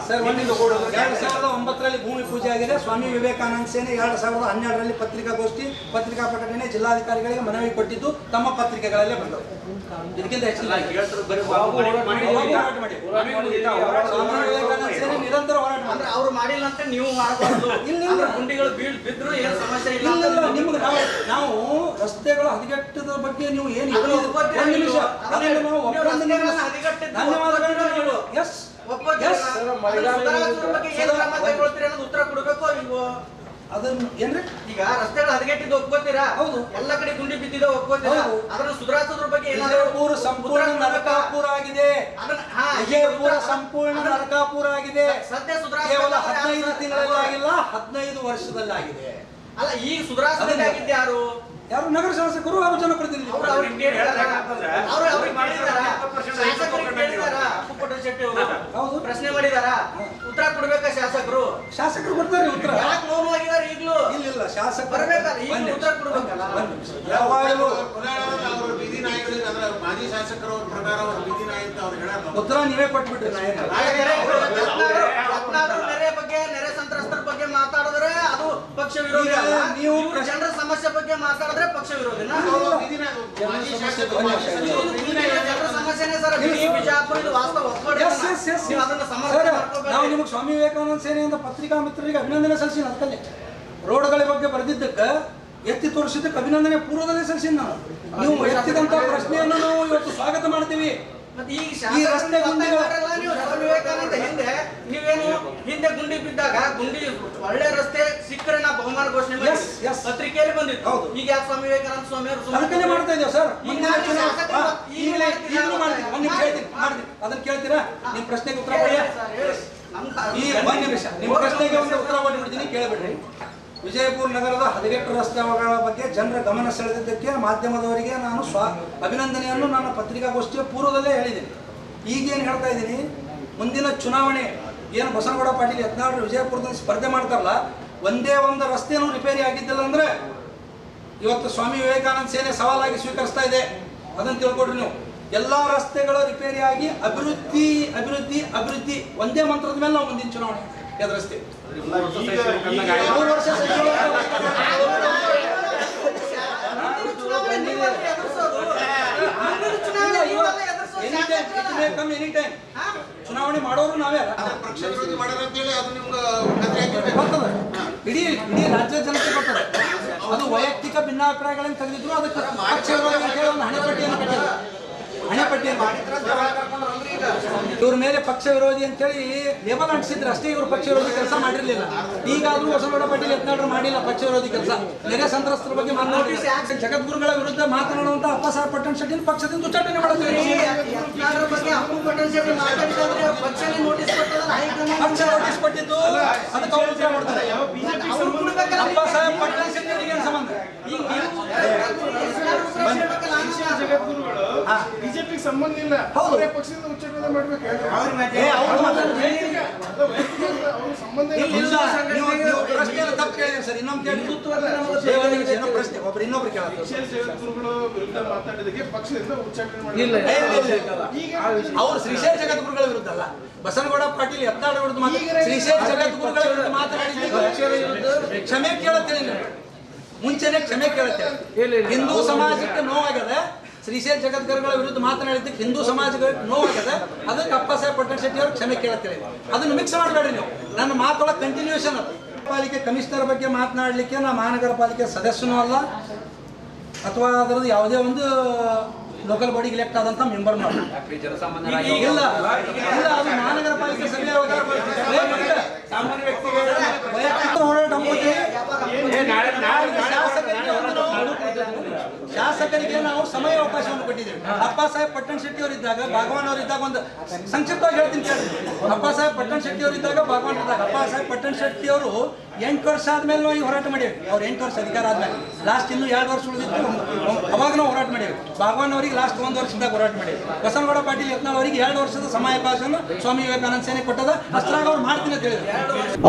ಸರ್, 2009ರಲ್ಲಿ ಭೂಮಿ ಪೂಜೆ ಆಗಿದೆ. ಸ್ವಾಮಿ ವಿವೇಕಾನಂದ ಸೇನೆ 2012ರಲ್ಲಿ ಪತ್ರಿಕಾಗೋಷ್ಠಿ, ಪತ್ರಿಕಾ ಪ್ರಕಟಣೆ ಜಿಲ್ಲಾಧಿಕಾರಿಗಳಿಗೆ ಮನವಿ ಕೊಟ್ಟಿದ್ದು ತಮ್ಮ ಪತ್ರಿಕೆಗಳಲ್ಲೇ ಬಂದವು. ಇದಕ್ಕಿಂತ ಹೆಚ್ಚಿಲ್ಲ. ಸ್ವಾಮಿ ವಿವೇಕಾನಂದ ಸೇನೆ ನಿರಂತರ ಹೋರಾಟ ಅಂದ್ರೆ ಅವ್ರು ಮಾಡಿಲ್ಲ ಅಂತ ನೀವು ಮಾಡಬಾರ್ದು. ಇಲ್ಲ. ಗುಂಡಿಗಳು ಬಿದ್ರು ಏನು ಸಮಸ್ಯೆ ಇಲ್ಲ. ಇಲ್ಲ, ನಿಮ್ಗೆ ನಾವು ರಸ್ತೆಗಳು ಹದಗೆಟ್ಟದ ಬಗ್ಗೆ ನೀವು ಏನು ಉತ್ತರ ಕೊಡಬೇಕು. ಇವು ಅದನ್ನ ಏನ್ರಿ ಈಗ ರಸ್ತೆಗಳು ಹದಗೆಟ್ಟಿದ್ದು ಒಪ್ಕೋತೀರಾ? ಹೌದು. ಎಲ್ಲ ಕಡೆ ಗುಂಡಿ ಬಿದ್ದಿದೆ ಒಪ್ಕೋತೀರಾ? ಅದನ್ನು ಸುಧಾರಿಸೋದ್ರ ಬಗ್ಗೆ ವಿಜಯಪುರ ಸಂಪೂರ್ಣ ನರಕಾಪುರ ಆಗಿದೆ. ವಿಜಯಪುರ ಸಂಪೂರ್ಣ ನರಕಾಪುರ ಆಗಿದೆ. ಸದ್ಯ ಕೇವಲ 15 ತಿಂಗಳಲ್ಲಿ ಆಗಿಲ್ಲ, 15 ವರ್ಷದಲ್ಲಿ ಆಗಿದೆ. ಅಲ್ಲ, ಈಗ ಸುಧಾರಿಸೋದೇ ಆಗಿದ್ದೆ ಯಾರು? ಯಾರು? ನಗರ ಶಾಸಕರು ಹಾಗೂ ಜನಪ್ರತಿನಿಧಿಗಳು. ಹೌದು. ಪ್ರಶ್ನೆ ಮಾಡಿದಾರ, ಉತ್ತರ ಕೊಡ್ಬೇಕಾ ಶಾಸಕರು? ಶಾಸಕರು ಕೊಡ್ತಾರೆ ಉತ್ತರ. ಯಾಕೆ ಮೌನವಾಗಿದ್ದಾರೆ ಈಗಲೂ? ಇಲ್ಲ, ಶಾಸಕರು ಬರ್ಬೇಕಲ್ಲ, ಈಗ ಉತ್ತರ ಕೊಡ್ಬೇಕಲ್ಲ. ಯಾವಾಗಲೂ ಬೀದಿ ನಾಯಿಗಳಿಗೆ ಅಂದ್ರೆ ಮಾಜಿ ಶಾಸಕರ ಪ್ರಕಾರ ಅವರು ಬೀದಿ ನಾಯಿ ಅಂತ ಅವ್ರು ಹೇಳೋದು. ಉತ್ತರ ನೀವೇ ಕೊಟ್ಬಿಟ್ರಿ. ನೆರೆ ಬಗ್ಗೆ, ನೆರೆ ಸಂತ್ರಸ್ತರ ಬಗ್ಗೆ ಮಾತಾಡಿದ್ರೆ ಅದು ಪಕ್ಷ ವಿರೋಧಿ ಅಲ್ಲ. ನೀವು ಜನರ ಸಮಸ್ಯೆ ಬಗ್ಗೆ ಮಾತಾಡಿದ್ರೆ ಪಕ್ಷ ವಿರೋಧಿನ? ಜನರ ಸಮಸ್ಯೆನೇ ಸರ್. ಬಿಜಾಪುರ ಇದು ವಾಸ್ತವ ಒಪ್ಕೊಳ್ಳಿ. ನೀವು ಅದನ್ನ ಸಮರ್ಥನೆ ಮಾಡ್ಕೋಬೇಕು. ನಾವು ನಿಮಗೆ ಸ್ವಾಮಿ ವಿವೇಕಾನಂದ ಸೇನೆಯಿಂದ ಪತ್ರಿಕಾ ಮಿತ್ರರಿಗೆ ಅಭಿನಂದನೆ ಸಲ್ಲಿಸಿ. ಅದಕ್ಕಲ್ಲಿ ರೋಡ್ಗಳ ಬಗ್ಗೆ ಬರೆದಿದ್ದಕ್ಕೆ, ಎತ್ತಿ ತೋರಿಸಿದ್ದಕ್ಕೆ ಅಭಿನಂದನೆ ಪೂರ್ವದಲ್ಲೇ ಸಲ್ಲಿಸಿ. ನಾವು ನೀವು ಎತ್ತಿದಂತ ಪ್ರಶ್ನೆಯನ್ನು ನಾವು ಇವತ್ತು ಸ್ವಾಗತ ಮಾಡ್ತೀವಿ. ಈ ರಸ್ತೆ ನೀವು ಸ್ವಾಮಿ ವಿವೇಕಾನಂದ ನೀವೇನು ಹಿಂದೆ ಗುಂಡಿ ಬಿದ್ದಾಗ ಗುಂಡಿ ಒಳ್ಳೆ ರಸ್ತೆ ಸಿಕ್ಕರೆ ನಾ ಬಹುಮಾನ ಘೋಷಣೆ ಮಾಡಿ ಪತ್ರಿಕೆಯಲ್ಲಿ ಬಂದಿತ್ತು. ಈಗ ಯಾಕೆ ಸ್ವಾಮಿ ವಿವೇಕಾನಂದ ಸ್ವಾಮಿ ಅದಕ್ಕಲ್ಲೇ ಮಾಡ್ತಾ ಇದ್ದೇವೆ ಸರ್. ಅದನ್ನ ಕೇಳ್ತೀರಾ? ನಿಮ್ ಪ್ರಶ್ನೆಗೆ ಉತ್ತರ ಕೊಡಿ. ಒಂದ್ ನಿಮಿಷ, ನಿಮ್ ಪ್ರಶ್ನೆಗೆ ಒಂದು ಉತ್ತರ ಕೊಟ್ಬಿಡ್ತೀನಿ, ಕೇಳಬೇಡ್ರಿ. ವಿಜಯಪುರ ನಗರದ ಹದಗೆಟ್ಟು ರಸ್ತೆಗಳ ಬಗ್ಗೆ ಜನರ ಗಮನ ಸೆಳೆದಿದ್ದಕ್ಕೆ ಮಾಧ್ಯಮದವರಿಗೆ ನಾನು ಅಭಿನಂದನೆಯನ್ನು ನನ್ನ ಪತ್ರಿಕಾಗೋಷ್ಠಿಯ ಪೂರ್ವದಲ್ಲೇ ಹೇಳಿದ್ದೀನಿ. ಈಗೇನು ಹೇಳ್ತಾ ಇದ್ದೀನಿ, ಮುಂದಿನ ಚುನಾವಣೆ ಏನು ಬಸನಗೌಡ ಪಾಟೀಲ್ ಯತ್ನಾಳ್ ವಿಜಯಪುರದಲ್ಲಿ ಸ್ಪರ್ಧೆ ಮಾಡ್ತಾರಲ್ಲ, ಒಂದೇ ಒಂದು ರಸ್ತೆನೂ ರಿಪೇರಿ ಆಗಿದ್ದಿಲ್ಲ ಅಂದ್ರೆ ಇವತ್ತು ಸ್ವಾಮಿ ವಿವೇಕಾನಂದ ಸೇನೆ ಸವಾಲಾಗಿ ಸ್ವೀಕರಿಸ್ತಾ ಇದೆ. ಅದನ್ನು ತಿಳ್ಕೊಡ್ರಿ ನೀವು. ಎಲ್ಲ ರಸ್ತೆಗಳು ರಿಪೇರಿ ಆಗಿ ಅಭಿವೃದ್ಧಿ ಅಭಿವೃದ್ಧಿ ಅಭಿವೃದ್ಧಿ ಒಂದೇ ಮಂತ್ರದ ಮೇಲೆ ನಾವು ಮುಂದಿನ ಚುನಾವಣೆ ಎದುರಿಸ್ತೀವಿ. 3 ವರ್ಷ ಚುನಾವಣೆ ಮಾಡೋರು ನಾವೇ ಪಕ್ಷ ವಿರೋಧಿ ಮಾಡ್ಯಾರ ಅಂತೇಳಿ ಅದು ನಿಮ್ಗೆ ಬರ್ತದೆ. ಇಡೀ ರಾಜ್ಯದ ಜನತೆ ಬರ್ತದೆ. ಅದು ವೈಯಕ್ತಿಕ ಭಿನ್ನಾಭಿಪ್ರಾಯಗಳನ್ನು ತೆಗೆದಿದ್ರು ಅದಕ್ಕೆ ಪಕ್ಷ ವಿರೋಧಿ ಅಂತ ಹೇಳಿ ಒಂದು ಹಣೆಪಟ್ಟಿಯನ್ನು ಕಟ್ಟಿದ್ರು. ಹಣೆಪಟ್ಟಿಯನ್ನು ಇವ್ರ ಮೇಲೆ ಪಕ್ಷ ವಿರೋಧಿ ಅಂತೇಳಿ ಲೇಬಲ್ ಅಂಟಿಸಿದ್ರು ಅಷ್ಟೇ. ಇವರು ಪಕ್ಷ ವಿರೋಧಿ ಕೆಲಸ ಮಾಡಿರಲಿಲ್ಲ. ಈಗಾದ್ರೂ ಬಸನಗೌಡ ಪಾಟೀಲ್ ಯತ್ನಾಳ್ ಮಾಡಿಲ್ಲ ಪಕ್ಷ ವಿರೋಧಿ ಕೆಲಸ. ನೆರೆ ಸಂತ್ರಸ್ತರ ಬಗ್ಗೆ ಜಗದ್ಗುರುಗಳ ವಿರುದ್ಧ ಮಾತನಾಡುವಂತ ಅಪ್ಪಸಾಹೇಬ್ ಪಟ್ಟಣ ಶೆಟ್ಟಿ ಪಕ್ಷದಿಂದ ಉಚ್ಚಾಟನೆ ಮಾಡುತ್ತಾರೆ. ಪಕ್ಷ ನೋಟಿಸ್ ಕೊಟ್ಟಿದ್ದು ಅದಕ್ಕೆ ಅವರು ಉತ್ತರ ಮಾಡ್ತಾರೆ. ಅಪ್ಪಸಾಹೇಬ್ ಪಟ್ಟಣ ಶೆಟ್ಟಿಗೆ ಏನು ಸಂಬಂಧ? ಬಿಜೆಪಿಗೆ ಸಂಬಂಧ ಇಲ್ಲ. ಅವರೇ ಪಕ್ಷದಿಂದ ಉಚ್ಚಾಟನೆ ಮಾಡ್ಬೇಕು. ಸಂಬಂಧ ಪ್ರಶ್ನೆ ತಪ್ಪು ಕೇಳಿದೆ ಸರ್. ಇನ್ನೊಂದು ಪ್ರಶ್ನೆ ಒಬ್ರು ಇನ್ನೊಬ್ರು ಕೇಳೋದು ಗುರುಗಳು ವಿರುದ್ಧ ಮಾತಾಡಿದಕ್ಕೆ ಪಕ್ಷದಿಂದ ಉಚ್ಚಾಟನೆ ಮಾಡಿ ಅವ್ರು ಶ್ರೀಶೈಲ ಜಗದ್ಗುರುಗಳ ವಿರುದ್ಧ ಅಲ್ಲ, ಬಸನಗೌಡ ಪಾಟೀಲ್ ಯತ್ನಾಳ್ ವಿರುದ್ಧ ಶ್ರೀಶೈಲ ಜಗದ್ಗುರುಗಳ ವಿರುದ್ಧ ಮಾತನಾಡಿದ್ದು ಕ್ಷಮೆ ಕೇಳುತ್ತೇನೆ. ಮುಂಚೆನೆ ಕ್ಷಮೆ ಕೇಳುತ್ತೇವೆ. ಹಿಂದೂ ಸಮಾಜಕ್ಕೆ ನೋವಾಗಿದೆ, ಶ್ರೀಶೈಲ್ ಜಗದ್ಗುರುಗಳ ವಿರುದ್ಧ ಮಾತನಾಡಿದ್ದಕ್ಕೆ ಹಿಂದೂ ಸಮಾಜಕ್ಕೆ ನೋವಾಗಿದೆ, ಅದಕ್ಕೆ ಅಪ್ಪಾಸಾಹೇಬ್ ಪಟ್ಟಣ ಶೆಟ್ಟಿ ಅವರು ಕ್ಷಮೆ ಕೇಳುತ್ತೇವೆ. ಅದನ್ನು ಮಿಕ್ಸ್ ಮಾಡಬೇಡಿ ನೀವು. ನನ್ನ ಮಾತೊಳಗೆ ಕಂಟಿನ್ಯೂಷನ್ ಅದು. ಪಾಲಿಕೆ ಕಮಿಷನರ್ ಬಗ್ಗೆ ಮಾತನಾಡಲಿಕ್ಕೆ ನಾ ಮಹಾನಗರ ಪಾಲಿಕೆ ಸದಸ್ಯನೂ ಅಲ್ಲ, ಅಥವಾ ಅದರದ್ದು ಯಾವುದೇ ಒಂದು ಲೋಕಲ್ ಬಾಡಿಗೆ ಎಲೆಕ್ಟ್ ಆದಂಥ ಮೆಂಬರ್ನೂ ಅಲ್ಲ. ಇಲ್ಲ ಅದು ಮಹಾನಗರ ಪಾಲಿಕೆ ಸಭೆಯ ಸಾಮಾನ್ಯ ವ್ಯಕ್ತಿಗಳ ಹೋರಾಟ ಶಾಸಕರಿಗೆ ನಾವು ಸಮಯ ಅವಕಾಶವನ್ನು ಕೊಟ್ಟಿದ್ದೇವೆ. ಅಪ್ಪಾಸಾಹೇಬ್ ಪಟ್ಟಣ ಶೆಟ್ಟಿ ಅವರಿದ್ದಾಗ, ಭಗವಾನ್ ಅವರಿದ್ದಾಗ, ಒಂದು ಸಂಕ್ಷಿಪ್ತವಾಗಿ ಹೇಳ್ತೀನಿ ಕೇಳಿ. ಅಪ್ಪಾಸಾಹೇಬ್ ಪಟ್ಟಣ ಶೆಟ್ಟಿ ಅವರಿದ್ದಾಗ, ಭಗವಾನ್ ಇದ್ದಾಗ, ಅಪ್ಪಾಸಾಹೇಬ್ ಪಟ್ಟಣ ಶೆಟ್ಟಿ ಅವರು 8 ವರ್ಷ ಆದ್ಮೇಲೆ ನಾವು ಈ ಹೋರಾಟ ಮಾಡೇವಿ. ಅವ್ರು 8 ವರ್ಷ ಅಧಿಕಾರ ಆದ್ಮೇಲೆ ಲಾಸ್ಟ್ ಇನ್ನೂ 2 ವರ್ಷ ಉಳಿದಿತ್ತು, ಅವಾಗ ನಾವು ಹೋರಾಟ ಮಾಡೇವಿ. ಭಗವಾನ್ ಅವರಿಗೆ ಲಾಸ್ಟ್ 1 ವರ್ಷದಾಗ ಹೋರಾಟ ಮಾಡೇವಿ. ಬಸವನಗೌಡ ಪಾಟೀಲ್ ಯತ್ನಾಳ್ ಅವರಿಗೆ 2 ವರ್ಷದ ಸಮಯಾವಕಾಶವನ್ನು ಸ್ವಾಮಿ ವಿವೇಕಾನಂದ ಸೇನೆ ಕೊಟ್ಟದ. ಅಷ್ಟ್ರಾಗ ಅವ್ರು ಮಾಡ್ತೀನಿ ಅಂತ ಹೇಳಿದ್ರು.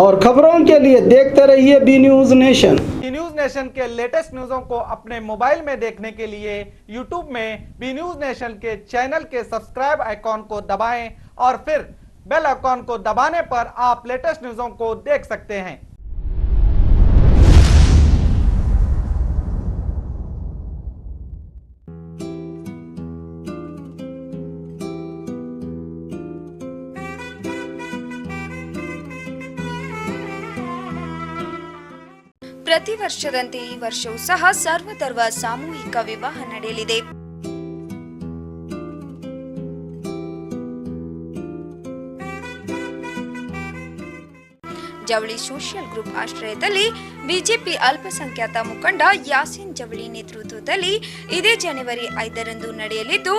और खबरों के लिए देखते रहिए B news nation. B news nation के लेटेस्ट न्यूज़ों को अपने मोबाइल में देखने के लिए यूट्यूब में बी न्यूज नेशन के चैनल के सब्सक्राइब आइकॉन को दबाएं और फिर बेल आइकॉन को दबाने पर आप लेटेस्ट न्यूज़ों को देख सकते हैं। ಪ್ರತಿ ವರ್ಷದಂತೆ ಈ ವರ್ಷವೂ ಸಹ ಸರ್ವಧರ್ಮ ಸಾಮೂಹಿಕ ವಿವಾಹ ನಡೆಯಲಿದೆ. ಜವಳಿ ಸೋಷಿಯಲ್ ಗ್ರೂಪ್ ಆಶ್ರಯದಲ್ಲಿ ಬಿಜೆಪಿ ಅಲ್ಪಸಂಖ್ಯಾತ ಮುಖಂಡ ಯಾಸೀನ್ ಜವಳಿ ನೇತೃತ್ವದಲ್ಲಿ ಇದೇ ಜನವರಿ 5ರಂದು ನಡೆಯಲಿದ್ದು,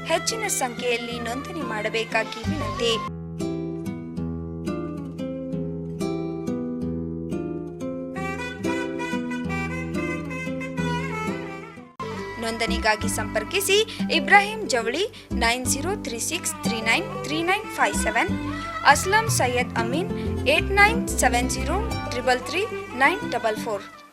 ಹೆಚ್ಚಿನ ಸಂಖ್ಯೆಯಲ್ಲಿ ನೋಂದಣಿ ಮಾಡಬೇಕಾಗಿ ವಿನಂತಿ. ನೋಂದಣಿಗಾಗಿ ಸಂಪರ್ಕಿಸಿ ಇಬ್ರಾಹಿಂ ಜವಳಿ 9036393957, ಅಸ್ಲಂ ಸೈಯದ್ ಅಮೀನ್ 8970333944.